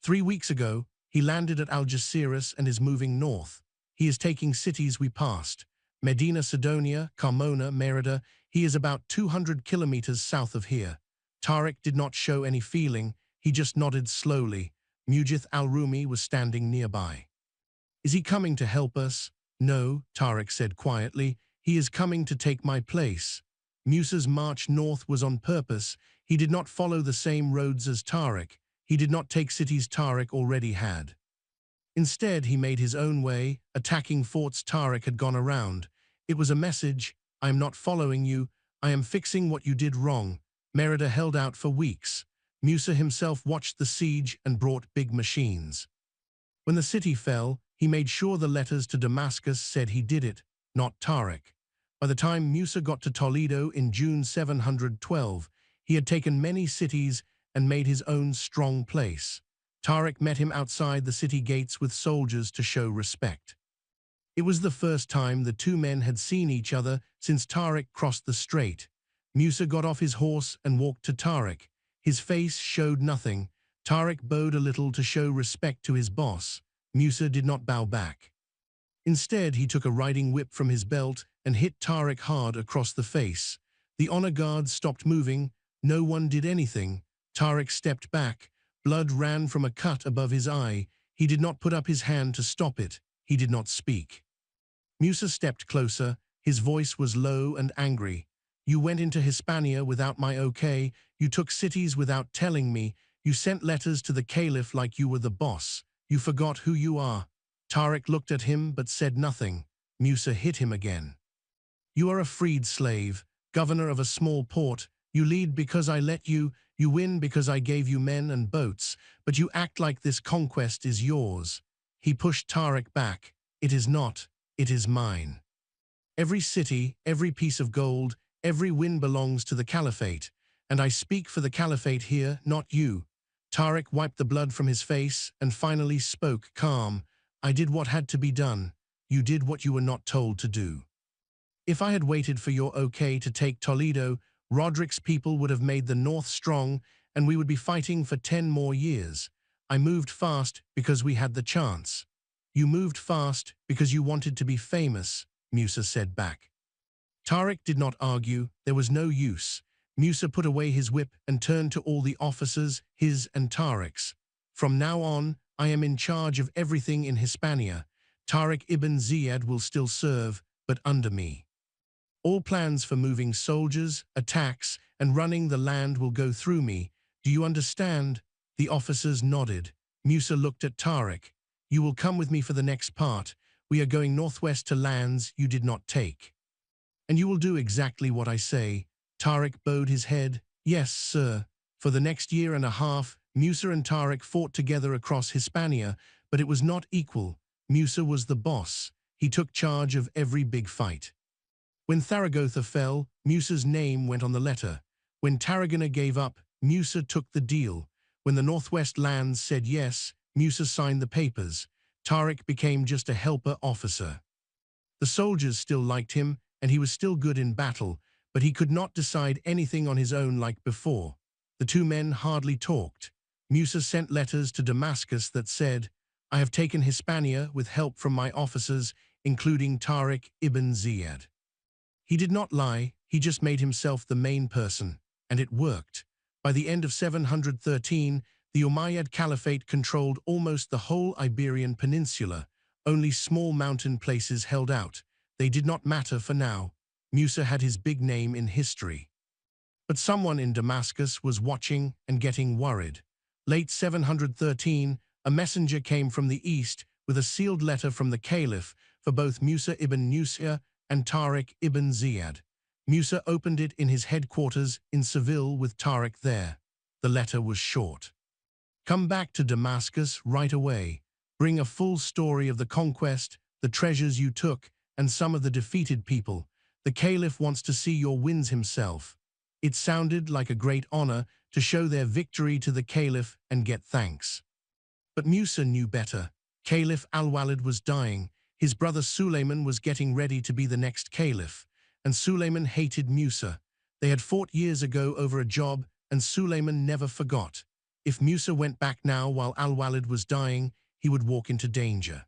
A: 3 weeks ago. He landed at Algeciras and is moving north. He is taking cities we passed: Medina Sidonia, Carmona, Merida. He is about 200 kilometers south of here. Tariq did not show any feeling. He just nodded slowly. Mujith al-Rumi was standing nearby. "Is he coming to help us?" "No," Tariq said quietly. "He is coming to take my place." Musa's march north was on purpose. He did not follow the same roads as Tariq. He did not take cities Tariq already had. Instead, he made his own way, attacking forts Tariq had gone around. It was a message: "I am not following you. I am fixing what you did wrong." Merida held out for weeks. Musa himself watched the siege and brought big machines. When the city fell, he made sure the letters to Damascus said he did it, not Tariq. By the time Musa got to Toledo in June 712, he had taken many cities and made his own strong place. Tariq met him outside the city gates with soldiers to show respect. It was the first time the two men had seen each other since Tariq crossed the strait. Musa got off his horse and walked to Tariq. His face showed nothing. Tariq bowed a little to show respect to his boss. Musa did not bow back. Instead, he took a riding whip from his belt and hit Tariq hard across the face. The honor guards stopped moving. No one did anything. Tariq stepped back. Blood ran from a cut above his eye. He did not put up his hand to stop it. He did not speak. Musa stepped closer. His voice was low and angry. You went into Hispania without my okay. You took cities without telling me. You sent letters to the Caliph like you were the boss. You forgot who you are. Tariq looked at him but said nothing. Musa hit him again. You are a freed slave, governor of a small port. You lead because I let you. You win because I gave you men and boats. But you act like this conquest is yours. He pushed Tariq back. It is not. It is mine. Every city, every piece of gold, every win belongs to the Caliphate. And I speak for the Caliphate here, not you. Tariq wiped the blood from his face and finally spoke calm. I did what had to be done. You did what you were not told to do. If I had waited for your okay to take Toledo, Roderick's people would have made the north strong and we would be fighting for 10 more years. I moved fast because we had the chance. You moved fast because you wanted to be famous, Musa said back. Tariq did not argue. There was no use. Musa put away his whip and turned to all the officers, his and Tariq's. From now on, I am in charge of everything in Hispania. Tariq ibn Ziyad will still serve, but under me. All plans for moving soldiers, attacks, and running the land will go through me. Do you understand? The officers nodded. Musa looked at Tariq. You will come with me for the next part. We are going northwest to lands you did not take. And you will do exactly what I say. Tariq bowed his head. Yes, sir. For the next year and a half, Musa and Tariq fought together across Hispania, but it was not equal. Musa was the boss. He took charge of every big fight. When Zaragoza fell, Musa's name went on the letter. When Tarragona gave up, Musa took the deal. When the Northwest lands said yes, Musa signed the papers. Tariq became just a helper officer. The soldiers still liked him, and he was still good in battle, but he could not decide anything on his own like before. The two men hardly talked. Musa sent letters to Damascus that said, I have taken Hispania with help from my officers, including Tariq ibn Ziyad. He did not lie, he just made himself the main person, and it worked. By the end of 713, the Umayyad Caliphate controlled almost the whole Iberian Peninsula. Only small mountain places held out. They did not matter for now. Musa had his big name in history. But someone in Damascus was watching and getting worried. Late 713, a messenger came from the east with a sealed letter from the Caliph for both Musa ibn Nusa and Tariq ibn Ziyad. Musa opened it in his headquarters in Seville with Tariq there. The letter was short. Come back to Damascus right away. Bring a full story of the conquest, the treasures you took, and some of the defeated people. The Caliph wants to see your wins himself. It sounded like a great honor to show their victory to the Caliph and get thanks. But Musa knew better. Caliph Al-Walid was dying. His brother Sulayman was getting ready to be the next Caliph. And Sulayman hated Musa. They had fought years ago over a job, and Sulayman never forgot. If Musa went back now while Al-Walid was dying, he would walk into danger.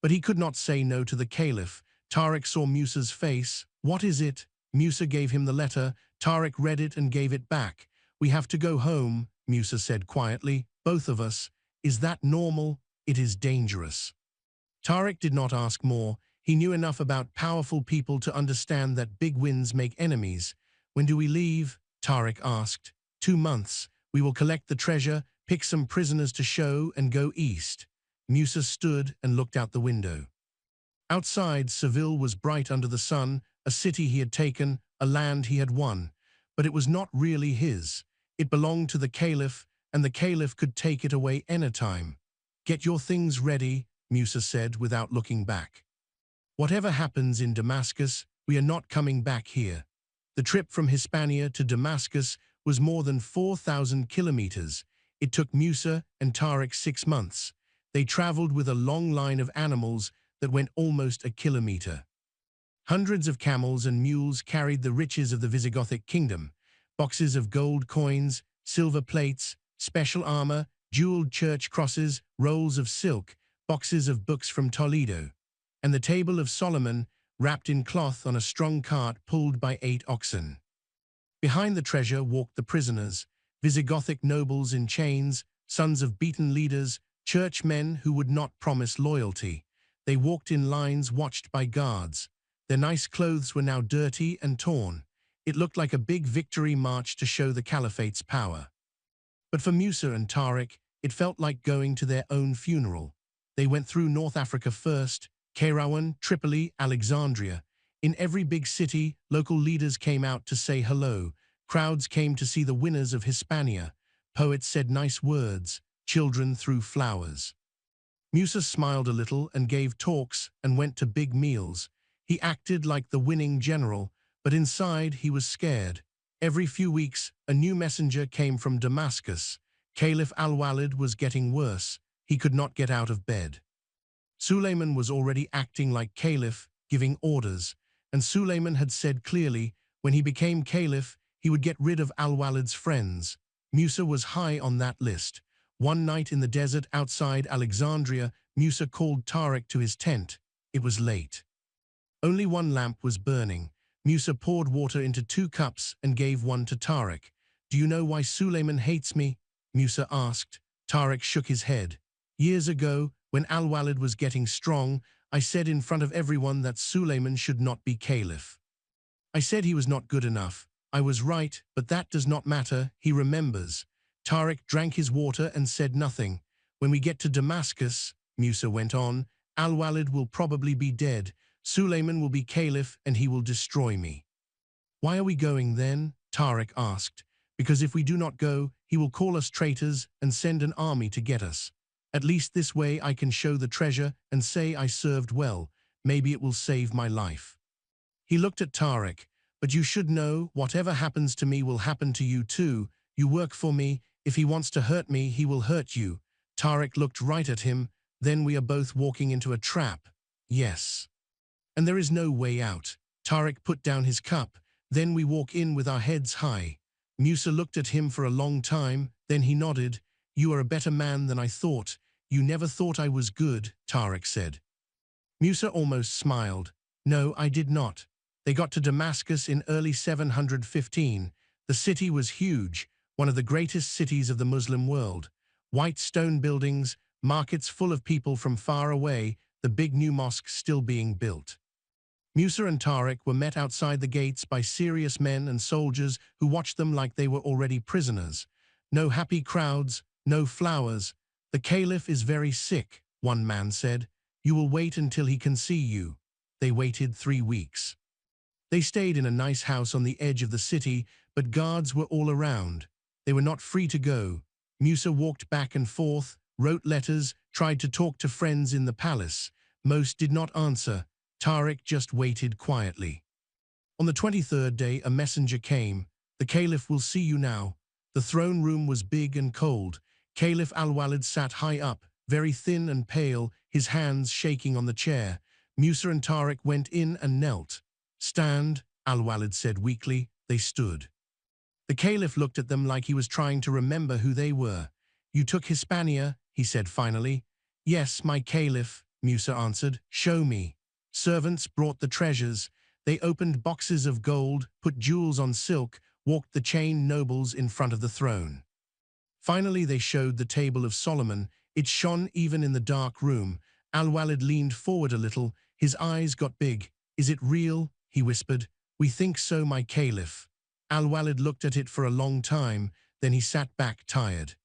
A: But he could not say no to the Caliph. Tariq saw Musa's face. What is it? Musa gave him the letter. Tariq read it and gave it back. We have to go home, Musa said quietly. Both of us. Is that normal? It is dangerous. Tariq did not ask more. He knew enough about powerful people to understand that big wins make enemies. When do we leave? Tariq asked. 2 months. We will collect the treasure, pick some prisoners to show, and go east. Musa stood and looked out the window. Outside, Seville was bright under the sun, a city he had taken, a land he had won. But it was not really his. It belonged to the Caliph, and the Caliph could take it away anytime. Get your things ready, Musa said without looking back. Whatever happens in Damascus, we are not coming back here. The trip from Hispania to Damascus was more than 4,000 kilometers. It took Musa and Tariq 6 months. They traveled with a long line of animals that went almost a kilometer. Hundreds of camels and mules carried the riches of the Visigothic Kingdom, boxes of gold coins, silver plates, special armor, jeweled church crosses, rolls of silk, boxes of books from Toledo, and the table of Solomon, wrapped in cloth on a strong cart pulled by 8 oxen. Behind the treasure walked the prisoners, Visigothic nobles in chains, sons of beaten leaders, churchmen who would not promise loyalty. They walked in lines watched by guards. Their nice clothes were now dirty and torn. It looked like a big victory march to show the Caliphate's power. But for Musa and Tariq, it felt like going to their own funeral. They went through North Africa first, Kairouan, Tripoli, Alexandria. In every big city, local leaders came out to say hello. Crowds came to see the winners of Hispania. Poets said nice words. Children threw flowers. Musa smiled a little and gave talks and went to big meals. He acted like the winning general, but inside he was scared. Every few weeks, a new messenger came from Damascus. Caliph Al-Walid was getting worse. He could not get out of bed. Suleiman was already acting like caliph, giving orders, and Suleiman had said clearly, when he became caliph, he would get rid of Al-Walid's friends. Musa was high on that list. One night in the desert outside Alexandria, Musa called Tariq to his tent. It was late. Only one lamp was burning. Musa poured water into 2 cups and gave one to Tariq. "Do you know why Suleiman hates me?" Musa asked. Tariq shook his head. "Years ago, when Al-Walid was getting strong, I said in front of everyone that Suleiman should not be caliph. I said he was not good enough. I was right, but that does not matter," he remembers. Tariq drank his water and said nothing. "When we get to Damascus," Musa went on, "Al-Walid will probably be dead. Suleiman will be caliph and he will destroy me." "Why are we going then?" Tariq asked. "Because if we do not go, he will call us traitors and send an army to get us. At least this way I can show the treasure and say I served well. Maybe it will save my life." He looked at Tariq. "But you should know, whatever happens to me will happen to you too. You work for me. If he wants to hurt me, he will hurt you." Tariq looked right at him. "Then we are both walking into a trap." "Yes. And there is no way out." Tariq put down his cup. "Then we walk in with our heads high." Musa looked at him for a long time, then he nodded. "You are a better man than I thought. You never thought I was good," Tariq said. Musa almost smiled. "No, I did not." They got to Damascus in early 715. The city was huge, one of the greatest cities of the Muslim world. White stone buildings, markets full of people from far away, the big new mosque still being built. Musa and Tariq were met outside the gates by serious men and soldiers who watched them like they were already prisoners. No happy crowds, no flowers. "The caliph is very sick," one man said. "You will wait until he can see you." They waited 3 weeks. They stayed in a nice house on the edge of the city, but guards were all around. They were not free to go. Musa walked back and forth, wrote letters, tried to talk to friends in the palace. Most did not answer. Tariq just waited quietly. On the 23rd day, a messenger came. "The caliph will see you now." The throne room was big and cold. Caliph Al-Walid sat high up, very thin and pale, his hands shaking on the chair. Musa and Tariq went in and knelt. "Stand," Al-Walid said weakly. They stood. The caliph looked at them like he was trying to remember who they were. "You took Hispania," he said finally. "Yes, my caliph," Musa answered. "Show me." Servants brought the treasures. They opened boxes of gold, put jewels on silk, walked the chained nobles in front of the throne. Finally they showed the table of Solomon. It shone even in the dark room. Al-Walid leaned forward a little. His eyes got big. "Is it real?" he whispered. "We think so, my caliph." Al-Walid looked at it for a long time, then he sat back tired.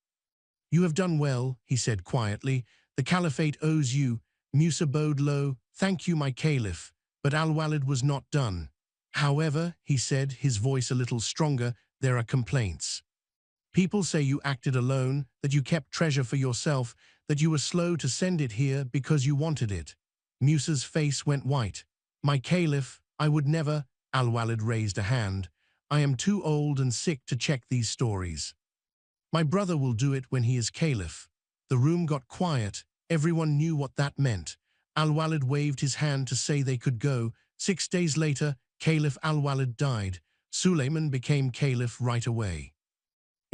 A: "You have done well," he said quietly. "The caliphate owes you." Musa bowed low. "Thank you, my caliph." But Al-Walid was not done. "However," he said, his voice a little stronger, "there are complaints. People say you acted alone, that you kept treasure for yourself, that you were slow to send it here because you wanted it." Musa's face went white. "My caliph, I would never." Al-Walid raised a hand. "I am too old and sick to check these stories. My brother will do it when he is caliph." The room got quiet. Everyone knew what that meant. Al-Walid waved his hand to say they could go. 6 days later, Caliph Al-Walid died. Suleiman became caliph right away.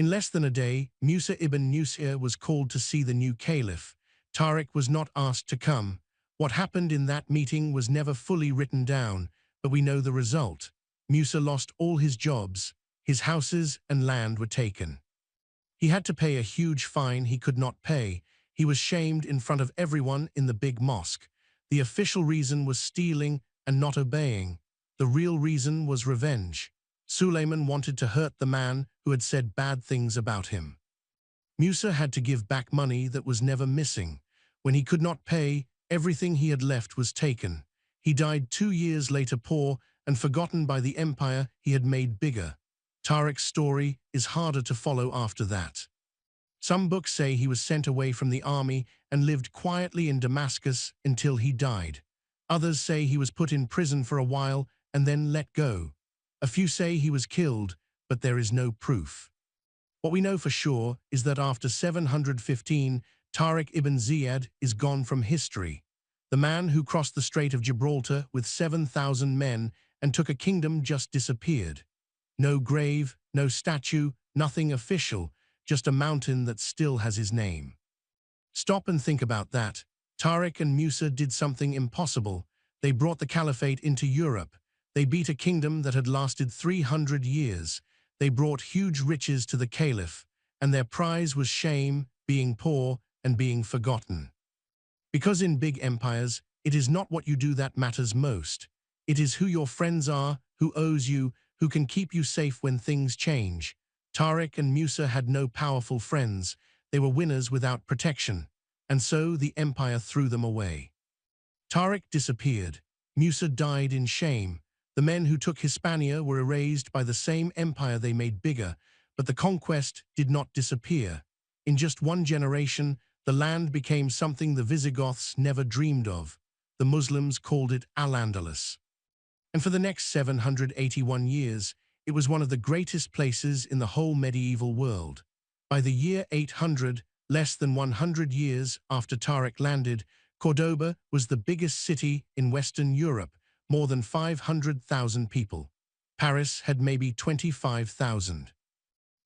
A: In less than a day, Musa ibn Nusayr was called to see the new caliph. Tariq was not asked to come. What happened in that meeting was never fully written down, but we know the result. Musa lost all his jobs, his houses and land were taken. He had to pay a huge fine he could not pay. He was shamed in front of everyone in the big mosque. The official reason was stealing and not obeying. The real reason was revenge. Suleiman wanted to hurt the man who had said bad things about him. Musa had to give back money that was never missing. When he could not pay, everything he had left was taken. He died 2 years later poor and forgotten by the empire he had made bigger. Tariq's story is harder to follow after that. Some books say he was sent away from the army and lived quietly in Damascus until he died. Others say he was put in prison for a while and then let go. A few say he was killed, but there is no proof. What we know for sure is that after 715, Tariq ibn Ziyad is gone from history. The man who crossed the Strait of Gibraltar with 7,000 men and took a kingdom just disappeared. No grave, no statue, nothing official, just a mountain that still has his name. Stop and think about that. Tariq and Musa did something impossible. They brought the caliphate into Europe. They beat a kingdom that had lasted 300 years. They brought huge riches to the caliph, and their prize was shame, being poor, and being forgotten. Because in big empires, it is not what you do that matters most. It is who your friends are, who owes you, who can keep you safe when things change. Tariq and Musa had no powerful friends. They were winners without protection, and so the empire threw them away. Tariq disappeared. Musa died in shame. The men who took Hispania were erased by the same empire they made bigger, but the conquest did not disappear. In just one generation, the land became something the Visigoths never dreamed of. The Muslims called it Al-Andalus. And for the next 781 years, it was one of the greatest places in the whole medieval world. By the year 800, less than 100 years after Tariq landed, Cordoba was the biggest city in Western Europe, more than 500,000 people. Paris had maybe 25,000.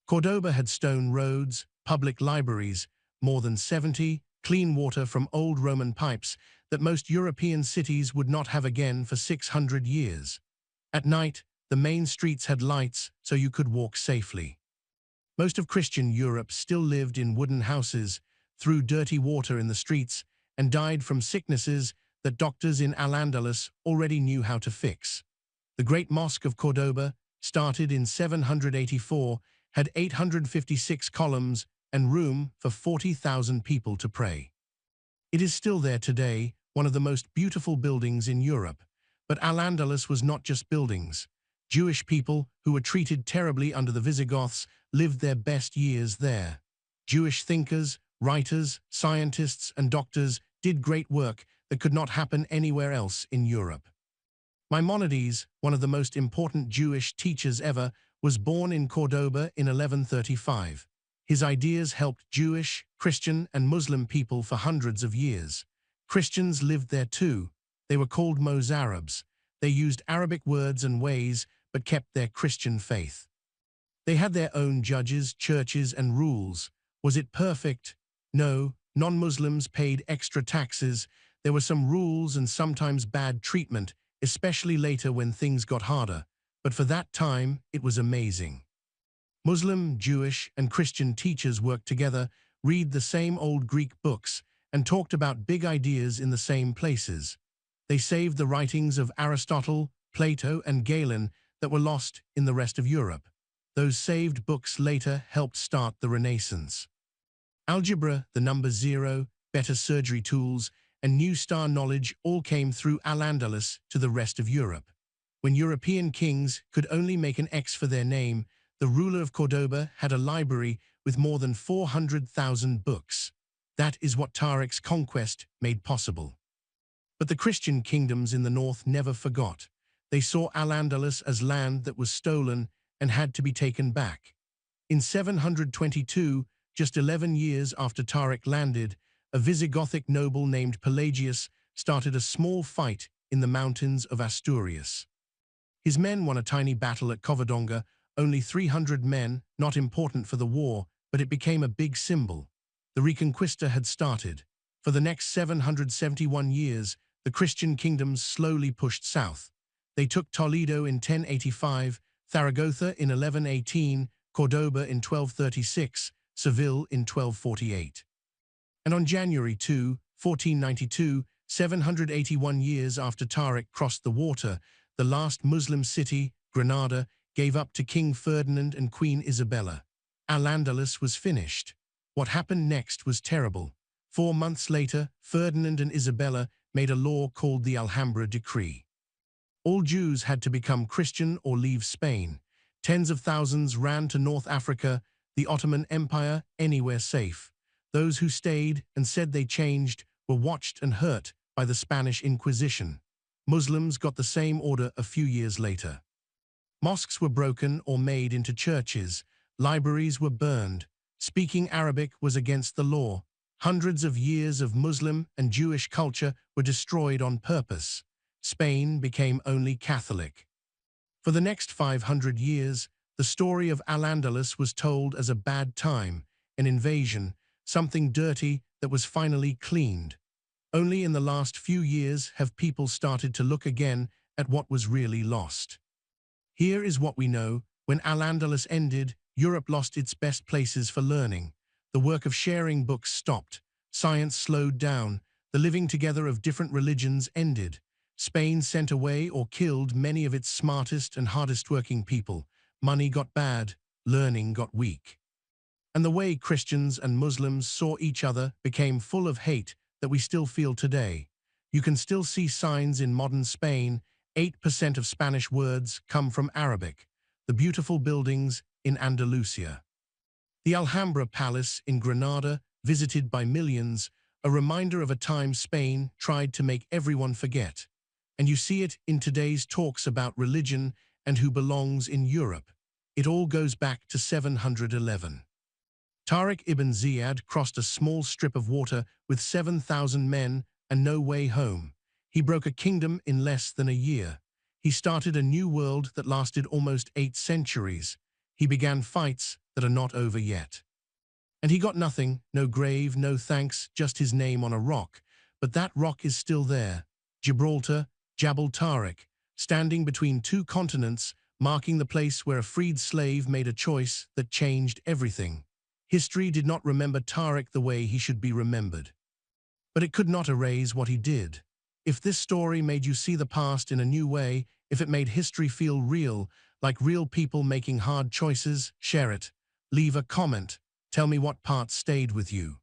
A: Cordoba had stone roads, public libraries, more than 70, clean water from old Roman pipes that most European cities would not have again for 600 years. At night, the main streets had lights so you could walk safely. Most of Christian Europe still lived in wooden houses, threw dirty water in the streets, and died from sicknesses that doctors in Al-Andalus already knew how to fix. The Great Mosque of Cordoba, started in 784, had 856 columns and room for 40,000 people to pray. It is still there today, one of the most beautiful buildings in Europe. But Al-Andalus was not just buildings. Jewish people, who were treated terribly under the Visigoths, lived their best years there. Jewish thinkers, writers, scientists, and doctors did great work that could not happen anywhere else in Europe. Maimonides, one of the most important Jewish teachers ever, was born in Cordoba in 1135. His ideas helped Jewish, Christian, and Muslim people for hundreds of years. Christians lived there too. They were called Mozarabs. They used Arabic words and ways, but kept their Christian faith. They had their own judges, churches, and rules. Was it perfect? No. Non-Muslims paid extra taxes. There were some rules and sometimes bad treatment, especially later when things got harder. But for that time, it was amazing. Muslim, Jewish, and Christian teachers worked together, read the same old Greek books, and talked about big ideas in the same places. They saved the writings of Aristotle, Plato, and Galen that were lost in the rest of Europe. Those saved books later helped start the Renaissance. Algebra, the number zero, better surgery tools, and new star knowledge all came through Al-Andalus to the rest of Europe. When European kings could only make an X for their name, the ruler of Cordoba had a library with more than 400,000 books. That is what Tariq's conquest made possible. But the Christian kingdoms in the north never forgot. They saw Al-Andalus as land that was stolen and had to be taken back. In 722, just 11 years after Tariq landed, a Visigothic noble named Pelagius started a small fight in the mountains of Asturias. His men won a tiny battle at Covadonga Only 300 men, not important for the war, but it became a big symbol. The Reconquista had started. For the next 771 years, the Christian kingdoms slowly pushed south. They took Toledo in 1085, Zaragoza in 1118, Cordoba in 1236, Seville in 1248. And on January 2, 1492, 781 years after Tariq crossed the water, the last Muslim city, Granada, gave up to King Ferdinand and Queen Isabella. Al-Andalus was finished. What happened next was terrible. 4 months later, Ferdinand and Isabella made a law called the Alhambra Decree. All Jews had to become Christian or leave Spain. Tens of thousands ran to North Africa, the Ottoman Empire, anywhere safe. Those who stayed and said they changed were watched and hurt by the Spanish Inquisition. Muslims got the same order a few years later. Mosques were broken or made into churches. Libraries were burned. Speaking Arabic was against the law. Hundreds of years of Muslim and Jewish culture were destroyed on purpose. Spain became only Catholic. For the next 500 years, the story of Al-Andalus was told as a bad time, an invasion, something dirty that was finally cleaned. Only in the last few years have people started to look again at what was really lost. Here is what we know. When Al-Andalus ended, Europe lost its best places for learning. The work of sharing books stopped. Science slowed down. The living together of different religions ended. Spain sent away or killed many of its smartest and hardest working people. Money got bad. Learning got weak. And the way Christians and Muslims saw each other became full of hate that we still feel today. You can still see signs in modern Spain. 8% of Spanish words come from Arabic. The beautiful buildings in Andalusia. The Alhambra Palace in Granada, visited by millions, a reminder of a time Spain tried to make everyone forget. And you see it in today's talks about religion and who belongs in Europe. It all goes back to 711. Tariq ibn Ziyad crossed a small strip of water with 7,000 men and no way home. He broke a kingdom in less than a year. He started a new world that lasted almost 8 centuries. He began fights that are not over yet. And he got nothing, no grave, no thanks, just his name on a rock. But that rock is still there. Gibraltar, Jabal Tariq, standing between 2 continents, marking the place where a freed slave made a choice that changed everything. History did not remember Tariq the way he should be remembered. But it could not erase what he did. If this story made you see the past in a new way, if it made history feel real, like real people making hard choices, share it. Leave a comment. Tell me what part stayed with you.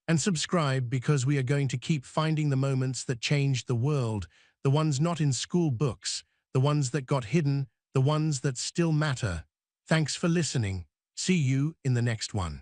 A: And subscribe, because we are going to keep finding the moments that changed the world, the ones not in school books, the ones that got hidden, the ones that still matter. Thanks for listening. See you in the next one.